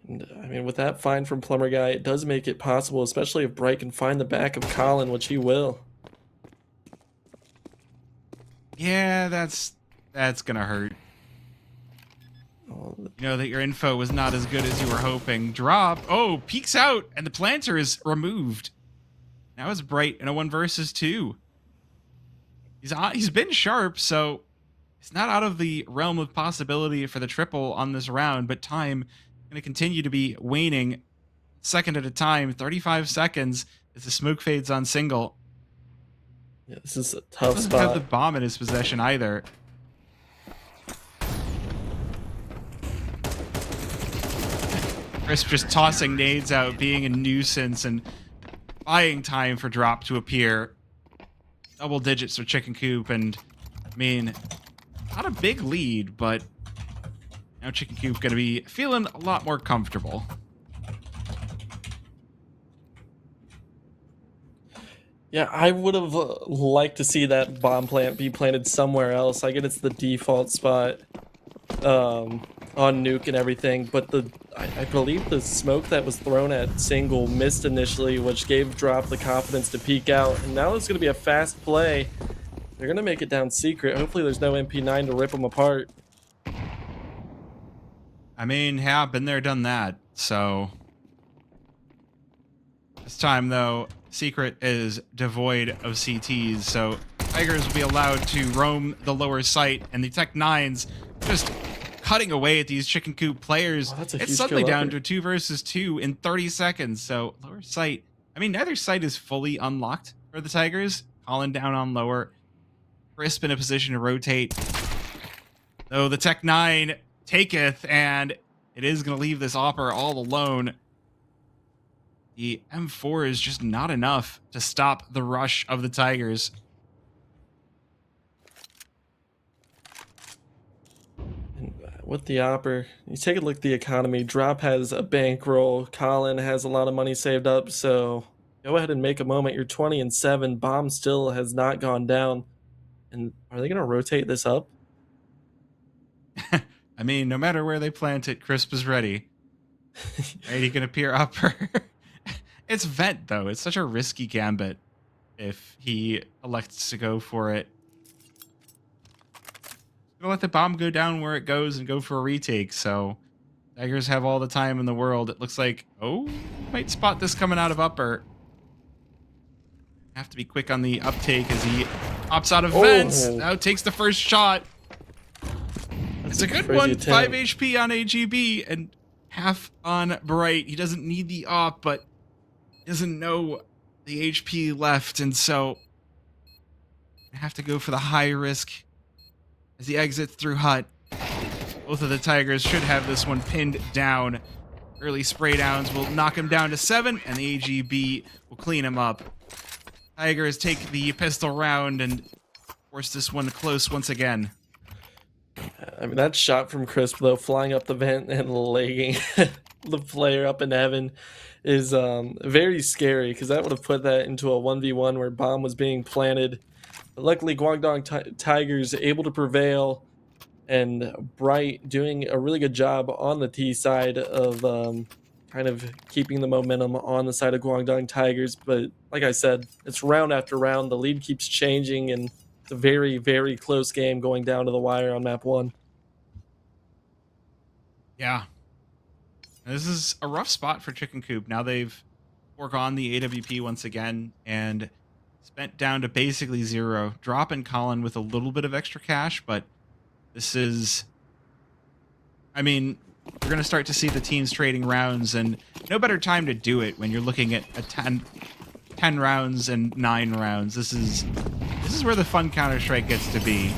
And, I mean, with that find from Plumber Guy, it does make it possible, especially if Bright can find the back of Colin, which he will. Yeah, that's gonna hurt. Oh, You know that your info was not as good as you were hoping. Drop. Oh, peeks out, and the planter is removed. Now it's Bright in a 1 versus 2. He's been sharp, so it's not out of the realm of possibility for the triple on this round, but time going to continue to be waning second at a time. 35 seconds as the smoke fades on single. Yeah, this is a tough Doesn't spot. have the bomb in his possession either. Crisp just tossing nades out, being a nuisance and buying time for Drop to appear. Double digits for Chicken Coop, and I mean, not a big lead, but now Chicken Coop going to be feeling a lot more comfortable. Yeah, I would have liked to see that bomb plant be planted somewhere else. I get it's the default spot on Nuke and everything, but I believe the smoke that was thrown at single missed initially, which gave Drop the confidence to peek out. And now it's going to be a fast play. They're going to make it down secret. Hopefully there's no MP9 to rip them apart. I mean, yeah, been there, done that. So this time, though, Secret is devoid of CTs, so Tigers will be allowed to roam the lower site, and the Tech 9s just cutting away at these Chicken Coop players. Oh, it's suddenly down to a 2 versus 2 in 30 seconds, so lower site. I mean, neither site is fully unlocked for the Tigers. Colin down on lower. Crisp in a position to rotate. Though the Tech 9 taketh, and it is going to leave this Opper all alone. The M4 is just not enough to stop the rush of the Tigers. And with the Opper, you take a look at the economy. Drop has a bankroll. Colin has a lot of money saved up, so go ahead and make a moment. You're 20-7. Bomb still has not gone down. And are they going to rotate this up? I mean, no matter where they plant it, Crisp is ready. Right, he can appear Upper. It's Vent, though. It's such a risky gambit if he elects to go for it. Gonna let the bomb go down where it goes and go for a retake, so Tigers have all the time in the world. It looks like, oh, might spot this coming out of Upper. Have to be quick on the uptake as he opts out of Vents. Now takes the first shot. It's a good one. 5 HP on AGB and half on Bright. He doesn't need the op, but doesn't know the HP left, and so I have to go for the high risk as he exits through hut. Both of the Tigers should have this one pinned down. Early spray downs will knock him down to 7, and the AGB will clean him up. Tigers take the pistol round and force this one close once again. I mean, that shot from Crisp, though, flying up the vent and legging the player up in heaven is very scary, because that would have put that into a 1v1 where bomb was being planted. But luckily, Guangdong Tigers able to prevail, and Bright doing a really good job on the T side of kind of keeping the momentum on the side of Guangdong Tigers. But like I said, it's round after round. The lead keeps changing, and it's a very, very close game going down to the wire on map 1. Yeah. This is a rough spot for Chicken Coop. Now they've foregone the AWP once again and spent down to basically 0. Drop and Colin with a little bit of extra cash, but this is... I mean, we're going to start to see the teams trading rounds, and no better time to do it when you're looking at a 10 rounds and 9 rounds. This is where the fun Counter-Strike gets to be.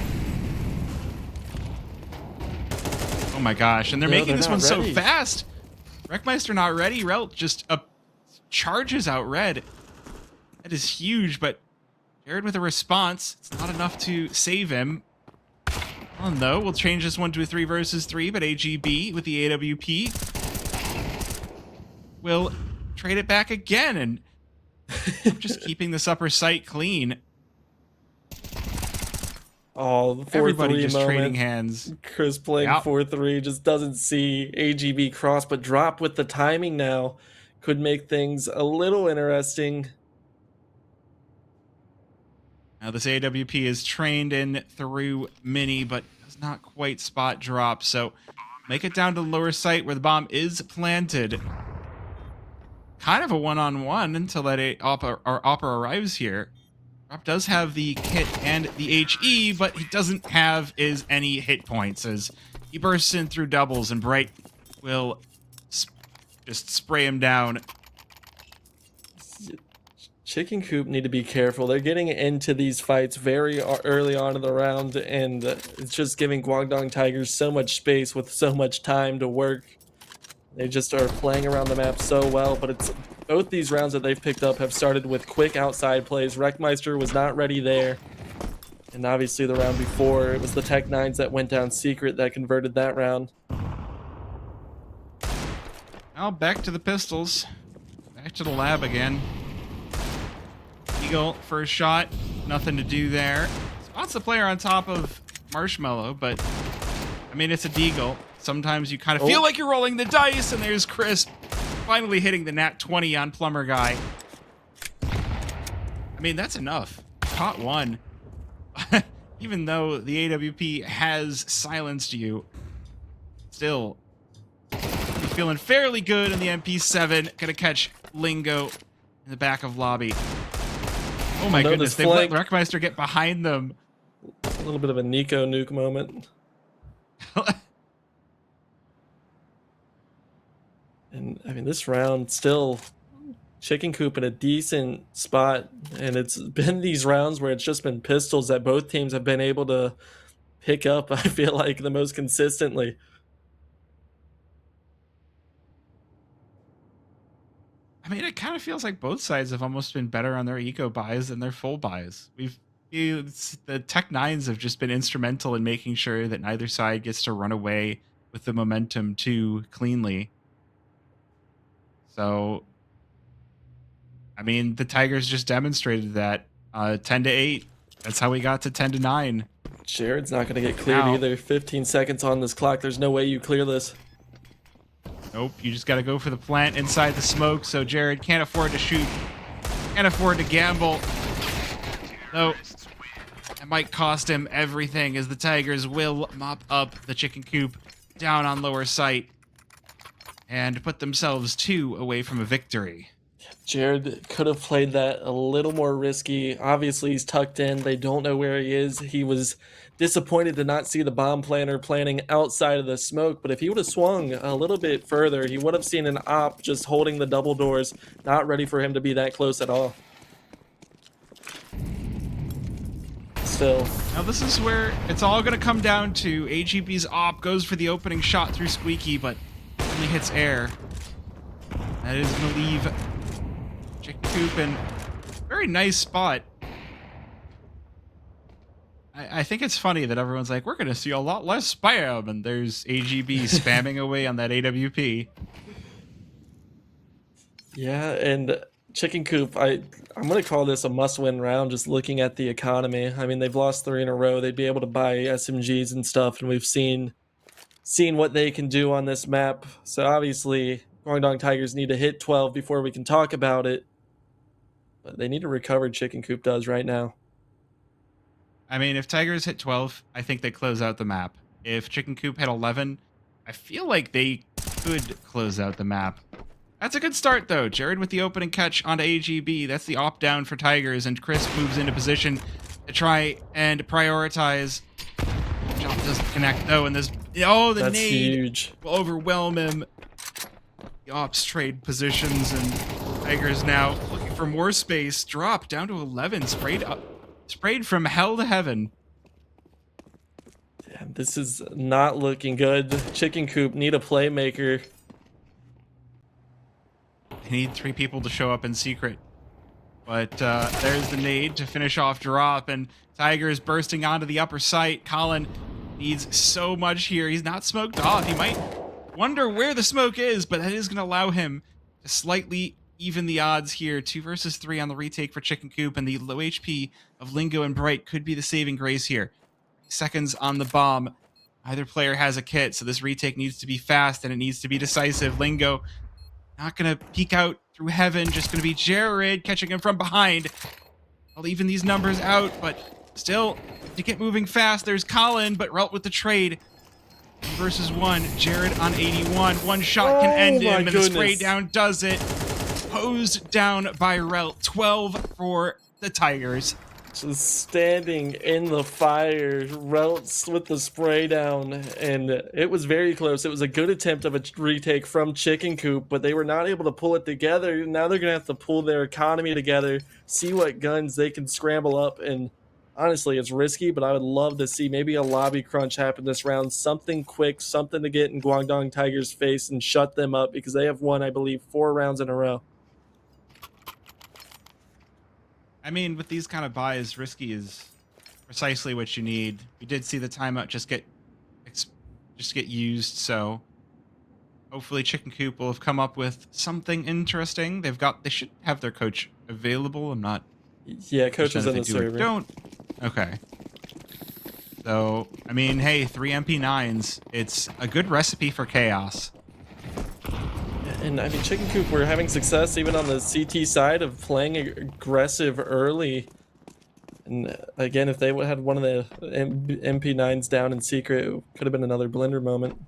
Oh my gosh, and they're making this one so fast. Wreckmeister not ready. Relt just charges out red. That is huge, but Jared with a response. It's not enough to save him. Oh no, we'll change this one to a 3 versus 3, but AGB with the AWP will trade it back again, and just keeping this upper site clean. Oh, the 4-3 Everybody just moment. trading hands. Chris playing 4-3, just doesn't see AGB cross, but Drop with the timing now could make things a little interesting. Now this AWP is trained in through Mini, but does not quite spot Drop, so make it down to the lower site where the bomb is planted. kind of a one-on-one until that Oppa arrives here. Drop does have the kit and the HE, but he doesn't have any hit points as he bursts in through doubles, and Bright will just spray him down. Chicken Coop need to be careful. They're getting into these fights very early on in the round, and it's just giving Guangdong Tigers so much space with so much time to work. They just are playing around the map so well, but it's both these rounds that they've picked up have started with quick outside plays. Wreckmeister was not ready there, and obviously the round before, it was the Tech 9s that went down secret that converted that round. Now back to the pistols. Back to the lab again. Eagle, first shot. Nothing to do there. Spots the player on top of Marshmallow, but I mean, it's a Deagle. Sometimes you kind of feel like you're rolling the dice, and there's Crisp finally hitting the nat 20 on Plumber Guy. I mean, that's enough. Caught one. Even though the AWP has silenced you, still you're feeling fairly good in the MP7. Gonna catch Lingo in the back of lobby. Oh my goodness, they let Wreckmeister get behind them. A little bit of a Nico Nuke moment. And I mean, this round still Chicken Coop in a decent spot, and it's been these rounds where it's just been pistols that both teams have been able to pick up, I feel like, the most consistently. I mean, it kind of feels like both sides have almost been better on their eco buys than their full buys. The Tech 9s have just been instrumental in making sure that neither side gets to run away with the momentum too cleanly. So, I mean, the Tigers just demonstrated that 10-8. That's how we got to 10-9. Jared's not going to get cleared either. 15 seconds on this clock. There's no way you clear this. Nope, you just got to go for the plant inside the smoke, so Jared can't afford to shoot. Can't afford to gamble. No, it might cost him everything as the Tigers will mop up the Chicken Coop down on lower site and put themselves 2 away from a victory. Jared could have played that a little more risky. Obviously, he's tucked in. They don't know where he is. He was disappointed to not see the bomb planter planning outside of the smoke, but if he would have swung a little bit further, he would have seen an op just holding the double doors, not ready for him to be that close at all. Still. Now this is where it's all going to come down to AGB's op goes for the opening shot through Squeaky, but only hits air. That is going to leave Chicken Coop in a very nice spot. I think it's funny that everyone's like, we're going to see a lot less spam, and there's AGB spamming away on that AWP. Yeah, and Chicken Coop, I'm going to call this a must-win round just looking at the economy. I mean, they've lost 3 in a row. They'd be able to buy SMGs and stuff, and we've seen what they can do on this map. So obviously, Guangdong Tigers need to hit 12 before we can talk about it. But they need to recover, Chicken Coop does right now. I mean, if Tigers hit 12, I think they close out the map. If Chicken Coop hit 11, I feel like they could close out the map. That's a good start, though. Jared with the opening catch onto AGB. That's the op down for Tigers, and Chris moves into position to try and prioritize. Jump doesn't connect, though, and this... Oh, the That's nade huge. will overwhelm him. The ops trade positions, and Tigers now looking for more space. Drop down to 11, sprayed from hell to heaven. Damn, this is not looking good. Chicken Coop need a playmaker. They need 3 people to show up in secret. But there's the nade to finish off Drop, and Tigers bursting onto the upper site. Colin needs so much here. He's not smoked off. He might wonder where the smoke is, but that is going to allow him to slightly even the odds here. 2 versus 3 on the retake for Chicken Coop, and the low HP of Lingo and Bright could be the saving grace here. Seconds on the bomb. Either player has a kit, so this retake needs to be fast and it needs to be decisive. Lingo not going to peek out through heaven, just going to be Jared catching him from behind. I'll even these numbers out, but still, to get moving fast, there's Colin, but Relt with the trade. 1 versus 1, Jared on 81. One shot can end him, and the spray down does it. hosed down by Relt. 12 for the Tigers. Just standing in the fire, Relts with the spray down, and it was very close. It was a good attempt of a retake from Chicken Coop, but they were not able to pull it together. Now they're going to have to pull their economy together, see what guns they can scramble up, and honestly, it's risky, but I would love to see maybe a lobby crunch happen this round. Something quick, something to get in Guangdong Tigers' face and shut them up, because they have won, I believe, 4 rounds in a row. I mean, with these kind of buys, risky is precisely what you need. We did see the timeout just get used, so hopefully Chicken Coop will have come up with something interesting. They should have their coach available. I'm not. Yeah, coach is in the server. Don't. Okay. So, I mean, hey, 3 MP9s. It's a good recipe for chaos. And I mean, Chicken Coop were having success even on the CT side of playing aggressive early. And again, if they had one of the MP9s down in secret, it could have been another blender moment.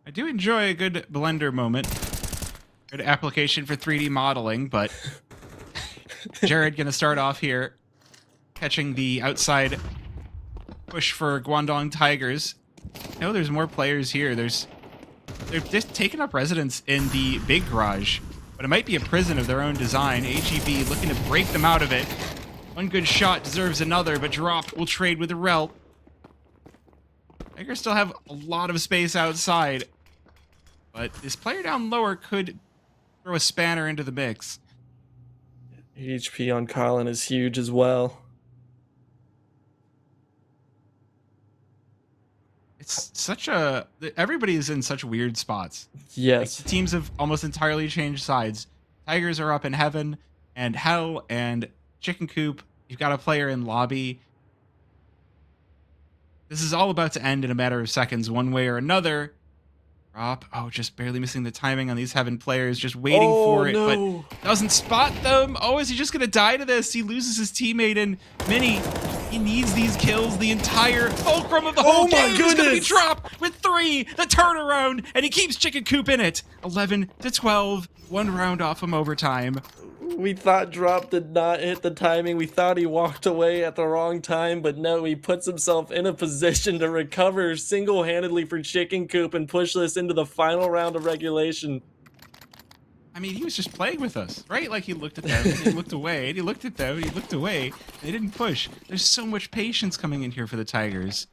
I do enjoy a good blender moment. Good application for 3D modeling, but Jared gonna start off here, catching the outside push for Guandong Tigers. No, there's more players here. They're just taking up residence in the big garage, but it might be a prison of their own design. AGB looking to break them out of it. One good shot deserves another, but Drop will trade with the Relt. Tigers still have a lot of space outside, but this player down lower could throw a spanner into the mix. HP on Colin is huge as well. It's such a... Everybody is in such weird spots. Yes. Like, the teams have almost entirely changed sides. Tigers are up in heaven and hell, and Chicken Coop, you've got a player in lobby. This is all about to end in a matter of seconds, one way or another. Drop. Oh, just barely missing the timing on these heaven players, just waiting for it, but doesn't spot them. Oh, is he just going to die to this? He loses his teammate in Mini. He needs these kills. The entire fulcrum of the whole game is going to be Drop with 3, the turnaround, and he keeps Chicken Coop in it. 11-12, 1 round off from overtime. We thought Drop did not hit the timing. We thought he walked away at the wrong time, but no, he puts himself in a position to recover single-handedly for Chicken Coop and push this into the final round of regulation. I mean, he was just playing with us, right? Like, he looked at them, and he looked away, and he looked at them, and he looked away. They didn't push. There's so much patience coming in here for the Tigers.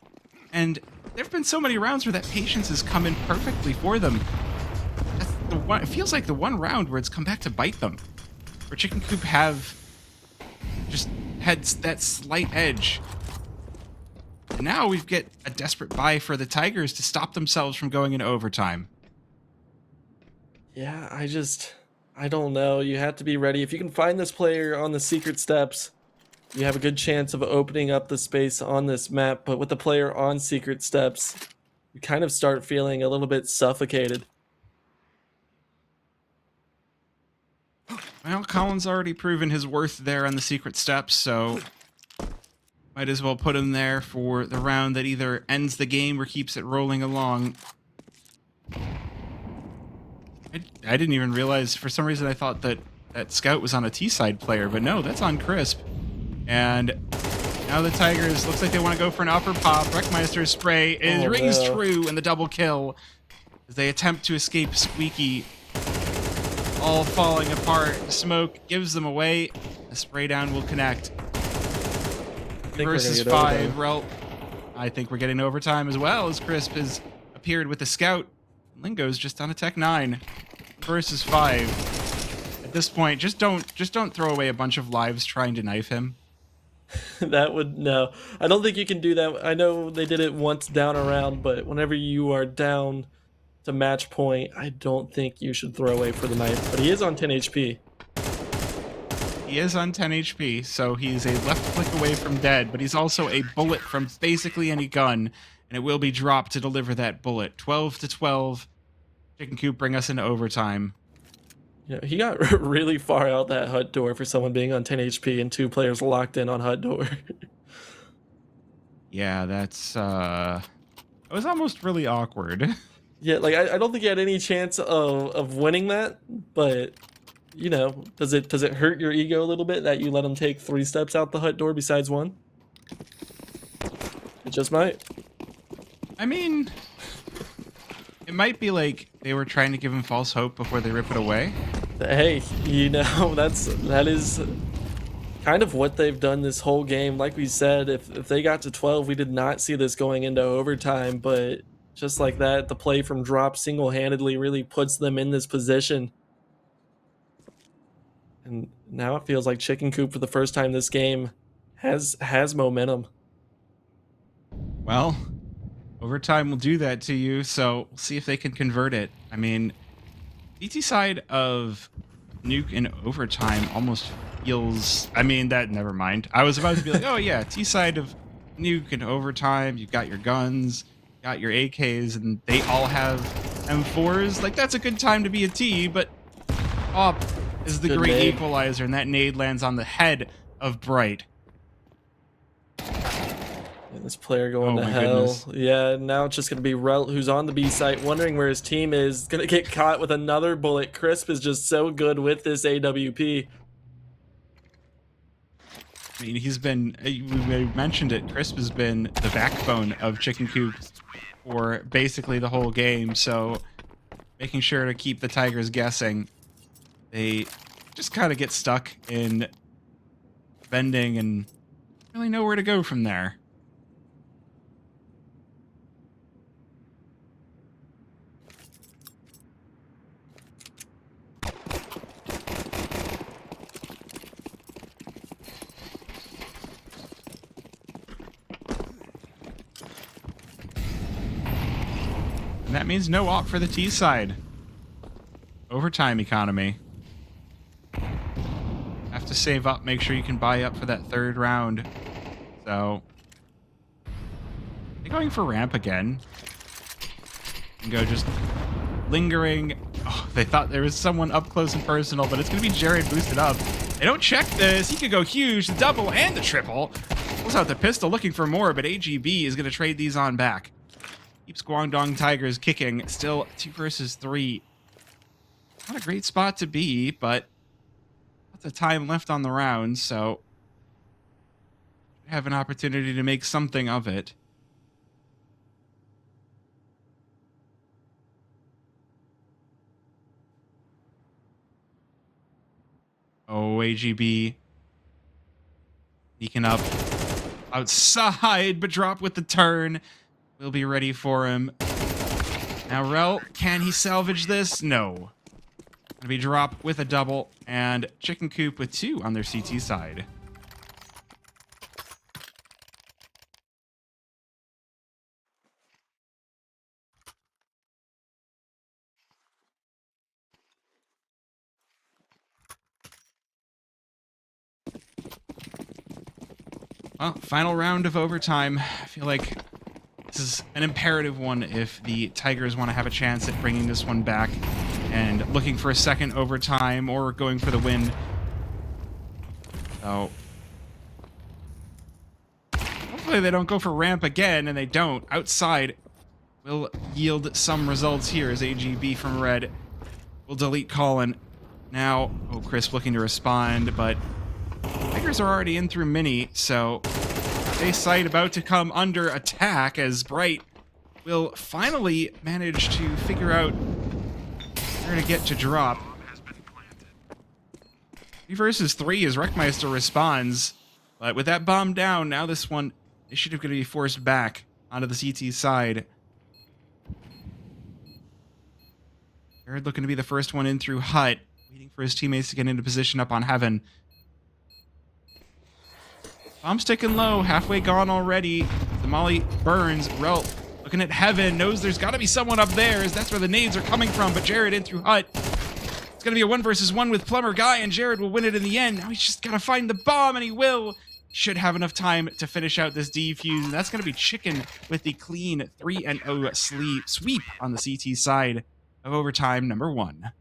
And there have been so many rounds where that patience has come in perfectly for them. That's the one, it feels like the one round where it's come back to bite them. Where Chicken Coop have just had that slight edge. And now we get a desperate buy for the Tigers to stop themselves from going into overtime. Yeah, I don't know. You have to be ready. If you can find this player on the secret steps, you have a good chance of opening up the space on this map. But with the player on secret steps, you kind of start feeling a little bit suffocated. Well, Colin's already proven his worth there on the secret steps, so might as well put him there for the round that either ends the game or keeps it rolling along. I didn't even realize, for some reason I thought that Scout was on a T-side player, but no, that's on Crisp. And now the Tigers, looks like they want to go for an upper pop. Wreckmeister's spray rings true, and the double kill as they attempt to escape Squeaky. All falling apart. Smoke gives them away. The spray down will connect. Versus 5. Rel. I think we're getting overtime as well, as Crisp has appeared with the Scout. Lingo's just on a Tech 9. Versus 5. At this point, just don't throw away a bunch of lives trying to knife him. That would, no. I don't think you can do that. I know they did it once down a round, but whenever you are down to match point, I don't think you should throw away for the knife. But he is on 10 HP. He is on 10 HP, so he's a left click away from dead, but he's also a bullet from basically any gun, and it will be dropped to deliver that bullet. 12-12. Chicken Coop bring us into overtime. Yeah, he got really far out that hut door for someone being on 10 HP and 2 players locked in on hut door. Yeah, that's it was almost really awkward. Yeah, like I don't think he had any chance of winning that, but you know, does it hurt your ego a little bit that you let him take 3 steps out the hut door besides one? It just might. I mean, it might be like they were trying to give him false hope before they rip it away. Hey, you know, that is kind of what they've done this whole game. Like we said, if they got to 12, we did not see this going into overtime, but just like that, the play from drop single-handedly really puts them in this position. And now it feels like Chicken Coop for the first time this game has momentum. Well, overtime will do that to you, so we'll see if they can convert it. I mean, DT side of Nuke in overtime almost feels. I mean, that never mind. I was about to be like, oh yeah, T side of Nuke in overtime. You've got your guns, got your AKs, and they all have M4s. Like that's a good time to be a T. But Op is the Good great nade. equalizer, and that nade lands on the head of Bright. And this player going Oh to my hell. goodness. Yeah, now it's just going to be Relt, who's on the B site, wondering where his team is. Going to get caught with another bullet. Crisp is just so good with this AWP. I mean, he's been. We mentioned it. Crisp has been the backbone of Chicken Coop for basically the whole game. So making sure to keep the Tigers guessing. They just kind of get stuck in bending and really know where to go from there. And that means no op for the T side. Overtime economy. Have to save up, make sure you can buy up for that third round. So, they're going for ramp again. And go just lingering. Oh, they thought there was someone up close and personal, but it's going to be Jared boosted up. They don't check this. He could go huge, the double and the triple. Pulls out the pistol looking for more, but AGB is going to trade these on back. Keeps Guandong Tigers kicking. Still 2 versus 3. Not a great spot to be, but lots of time left on the round, so have an opportunity to make something of it. Oh, AGB. Sneaking up outside, but drop with the turn. We'll be ready for him. Now, Rel, can he salvage this? No. Gonna be drop with a double, and Chicken Coop with 2 on their CT side. Well, final round of overtime. I feel like this is an imperative one if the Tigers want to have a chance at bringing this one back and looking for a second overtime or going for the win. So hopefully they don't go for ramp again, and they don't. Outside will yield some results here as AGB from red will delete Colin. Now, oh, Chris looking to respond, but Tigers are already in through mini, so they sight about to come under attack as Bright will finally manage to figure out where to get to drop. 3 versus 3 as Wreckmeister responds, but with that bomb down, now this one is going to be forced back onto the CT side. Jared looking to be the first one in through hut, waiting for his teammates to get into position up on heaven. Bomb sticking low, halfway gone already. The molly burns. Rel looking at heaven, knows there's got to be someone up there, as that's where the nades are coming from, but Jared in through hut. It's going to be a 1 versus 1 with Plumber Guy, and Jared will win it in the end. Now he's just got to find the bomb, and he will. Should have enough time to finish out this defuse, and that's going to be Chicken with the clean 3-0 sweep on the CT side of overtime number 1.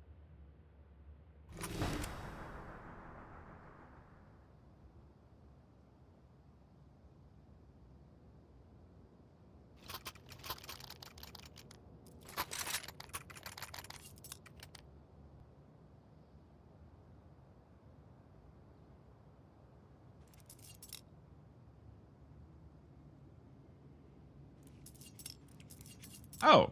Oh,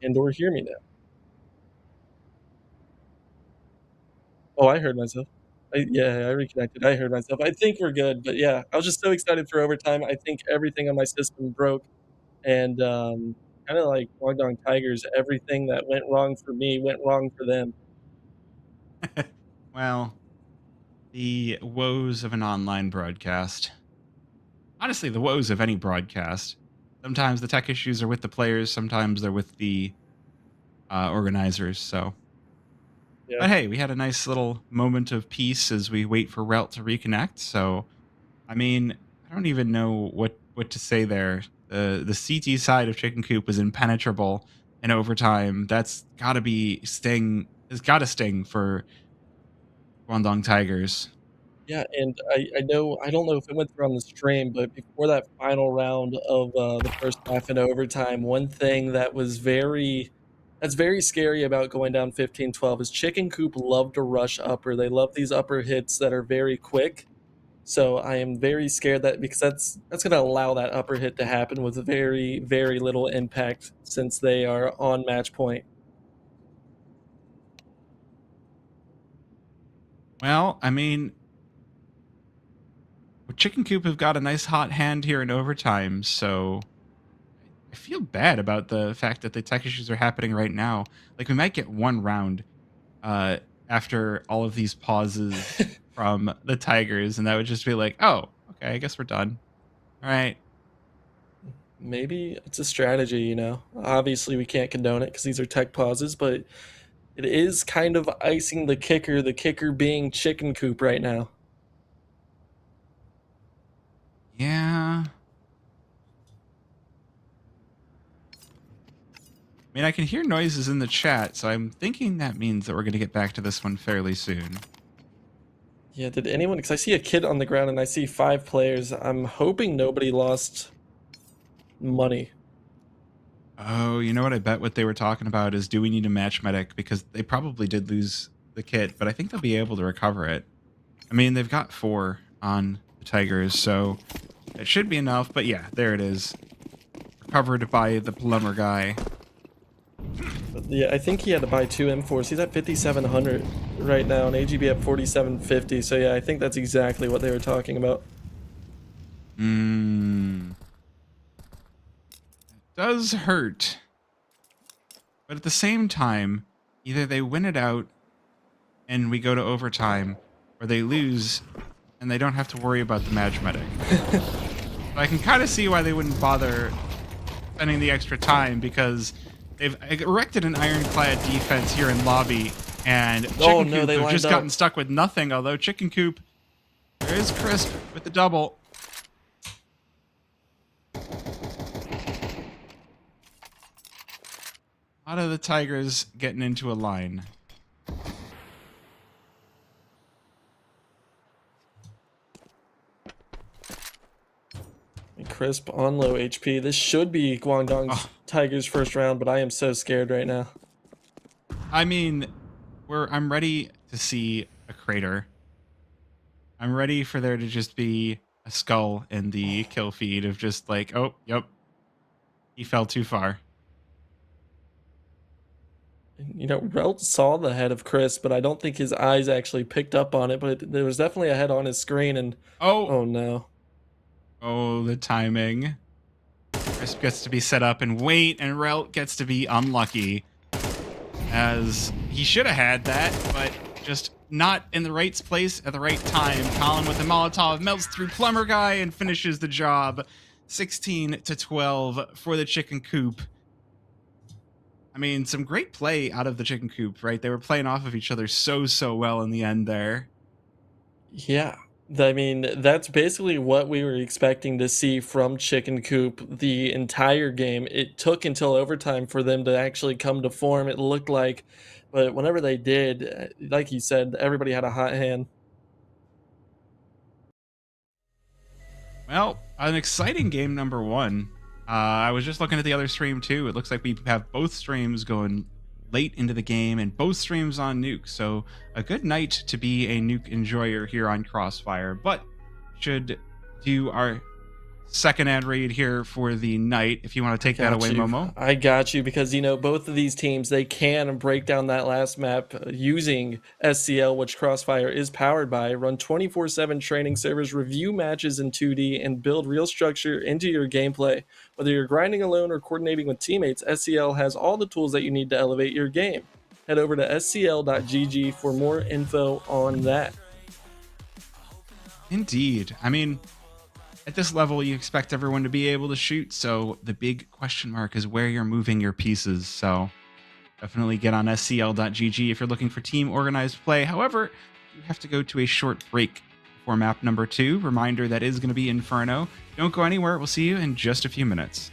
And/or hear me now. Oh, I heard myself. Yeah, I reconnected. I heard myself. I think we're good, but yeah, I was just so excited for overtime. I think everything on my system broke, and, kinda like Guangdong Tigers, everything that went wrong for me went wrong for them. well, the woes of an online broadcast. Honestly, the woes of any broadcast. Sometimes the tech issues are with the players, sometimes they're with the organizers. So, Yeah. but hey, we had a nice little moment of peace as we wait for Relt to reconnect. So, I mean, I don't even know what to say there. The CT side of Chicken Coop was impenetrable in overtime. That's got to be sting. It's got to sting for Guangdong Tigers. Yeah, and I know I don't know if it went through on the stream, but before that final round of, the first half in overtime, one thing that was that's very scary about going down 15-12 is Chicken Coop love to rush upper. They love these upper hits that are very quick, so I am very scared that because that's gonna allow that upper hit to happen with very, very little impact since they are on match point. Well, I mean, Chicken Coop have got a nice hot hand here in overtime, so I feel bad about the fact that the tech issues are happening right now. Like we might get one round uh after all of these pauses from the Tigers, and that would just be like, oh, okay, I guess we're done. All right. Maybe it's a strategy, you know? Obviously, we can't condone it because these are tech pauses, but it is kind of icing the kicker being Chicken Coop right now. Yeah. I mean, I can hear noises in the chat, so I'm thinking that means that we're going to get back to this one fairly soon. Yeah, did anyone? Because I see a kid on the ground and I see 5 players. I'm hoping nobody lost money. Oh, you know what? I bet what they were talking about is, do we need a match medic? Because they probably did lose the kit, but I think they'll be able to recover it. I mean, they've got 4 on the Tigers, so it should be enough. But yeah, there it is. Recovered by the plumber guy. But yeah, I think he had to buy 2 M4s. He's at 5,700 right now, and AGB at 4,750. So yeah, I think that's exactly what they were talking about. Mmm. Does hurt. But at the same time, either they win it out and we go to overtime, or they lose and they don't have to worry about the match medic. But I can kind of see why they wouldn't bother spending the extra time, because they've erected an ironclad defense here in lobby, and Oh Chicken no, Coop they have lined just up. gotten stuck with nothing. Although Chicken Coop, there is Crisp with the double. A lot of the Tigers getting into a line. Crisp on low HP. This should be Guangdong's Oh, Tigers first round, but I am so scared right now. I mean, I'm ready to see a crater. I'm ready for there to just be a skull in the kill feed of just like, oh, yep, he fell too far. You know, Relt saw the head of Chris, but I don't think his eyes actually picked up on it. But there was definitely a head on his screen, and Oh, oh no. oh, the timing. Crisp gets to be set up and wait, and Relt gets to be unlucky, as he should have had that, but just not in the right place at the right time. Colin with the Molotov melts through Plumber Guy and finishes the job. 16-12 for the Chicken Coop. I mean, some great play out of the Chicken Coop, right? They were playing off of each other so well in the end there. Yeah. I mean, that's basically what we were expecting to see from Chicken Coop the entire game. It took until overtime for them to actually come to form. It looked like But whenever they did, like you said, everybody had a hot hand. Well, an exciting game number one. I was just looking at the other stream too. It looks like we have both streams going late into the game and both streams on Nuke. So a good night to be a Nuke enjoyer here on Crossfire. But should do our second ad read here for the night. If you want to take that away, Momo. I got you, because both of these teams, they can break down that last map using SCL, which Crossfire is powered by, run 24/7 training servers, review matches in 2D, and build real structure into your gameplay. Whether you're grinding alone or coordinating with teammates, SCL has all the tools that you need to elevate your game. Head over to scl.gg for more info on that. Indeed. I mean, at this level, you expect everyone to be able to shoot, so the big question mark is where you're moving your pieces. So definitely get on scl.gg if you're looking for team organized play. However, you have to go to a short break for map number 2. Reminder, that is going to be Inferno. Don't go anywhere. We'll see you in just a few minutes.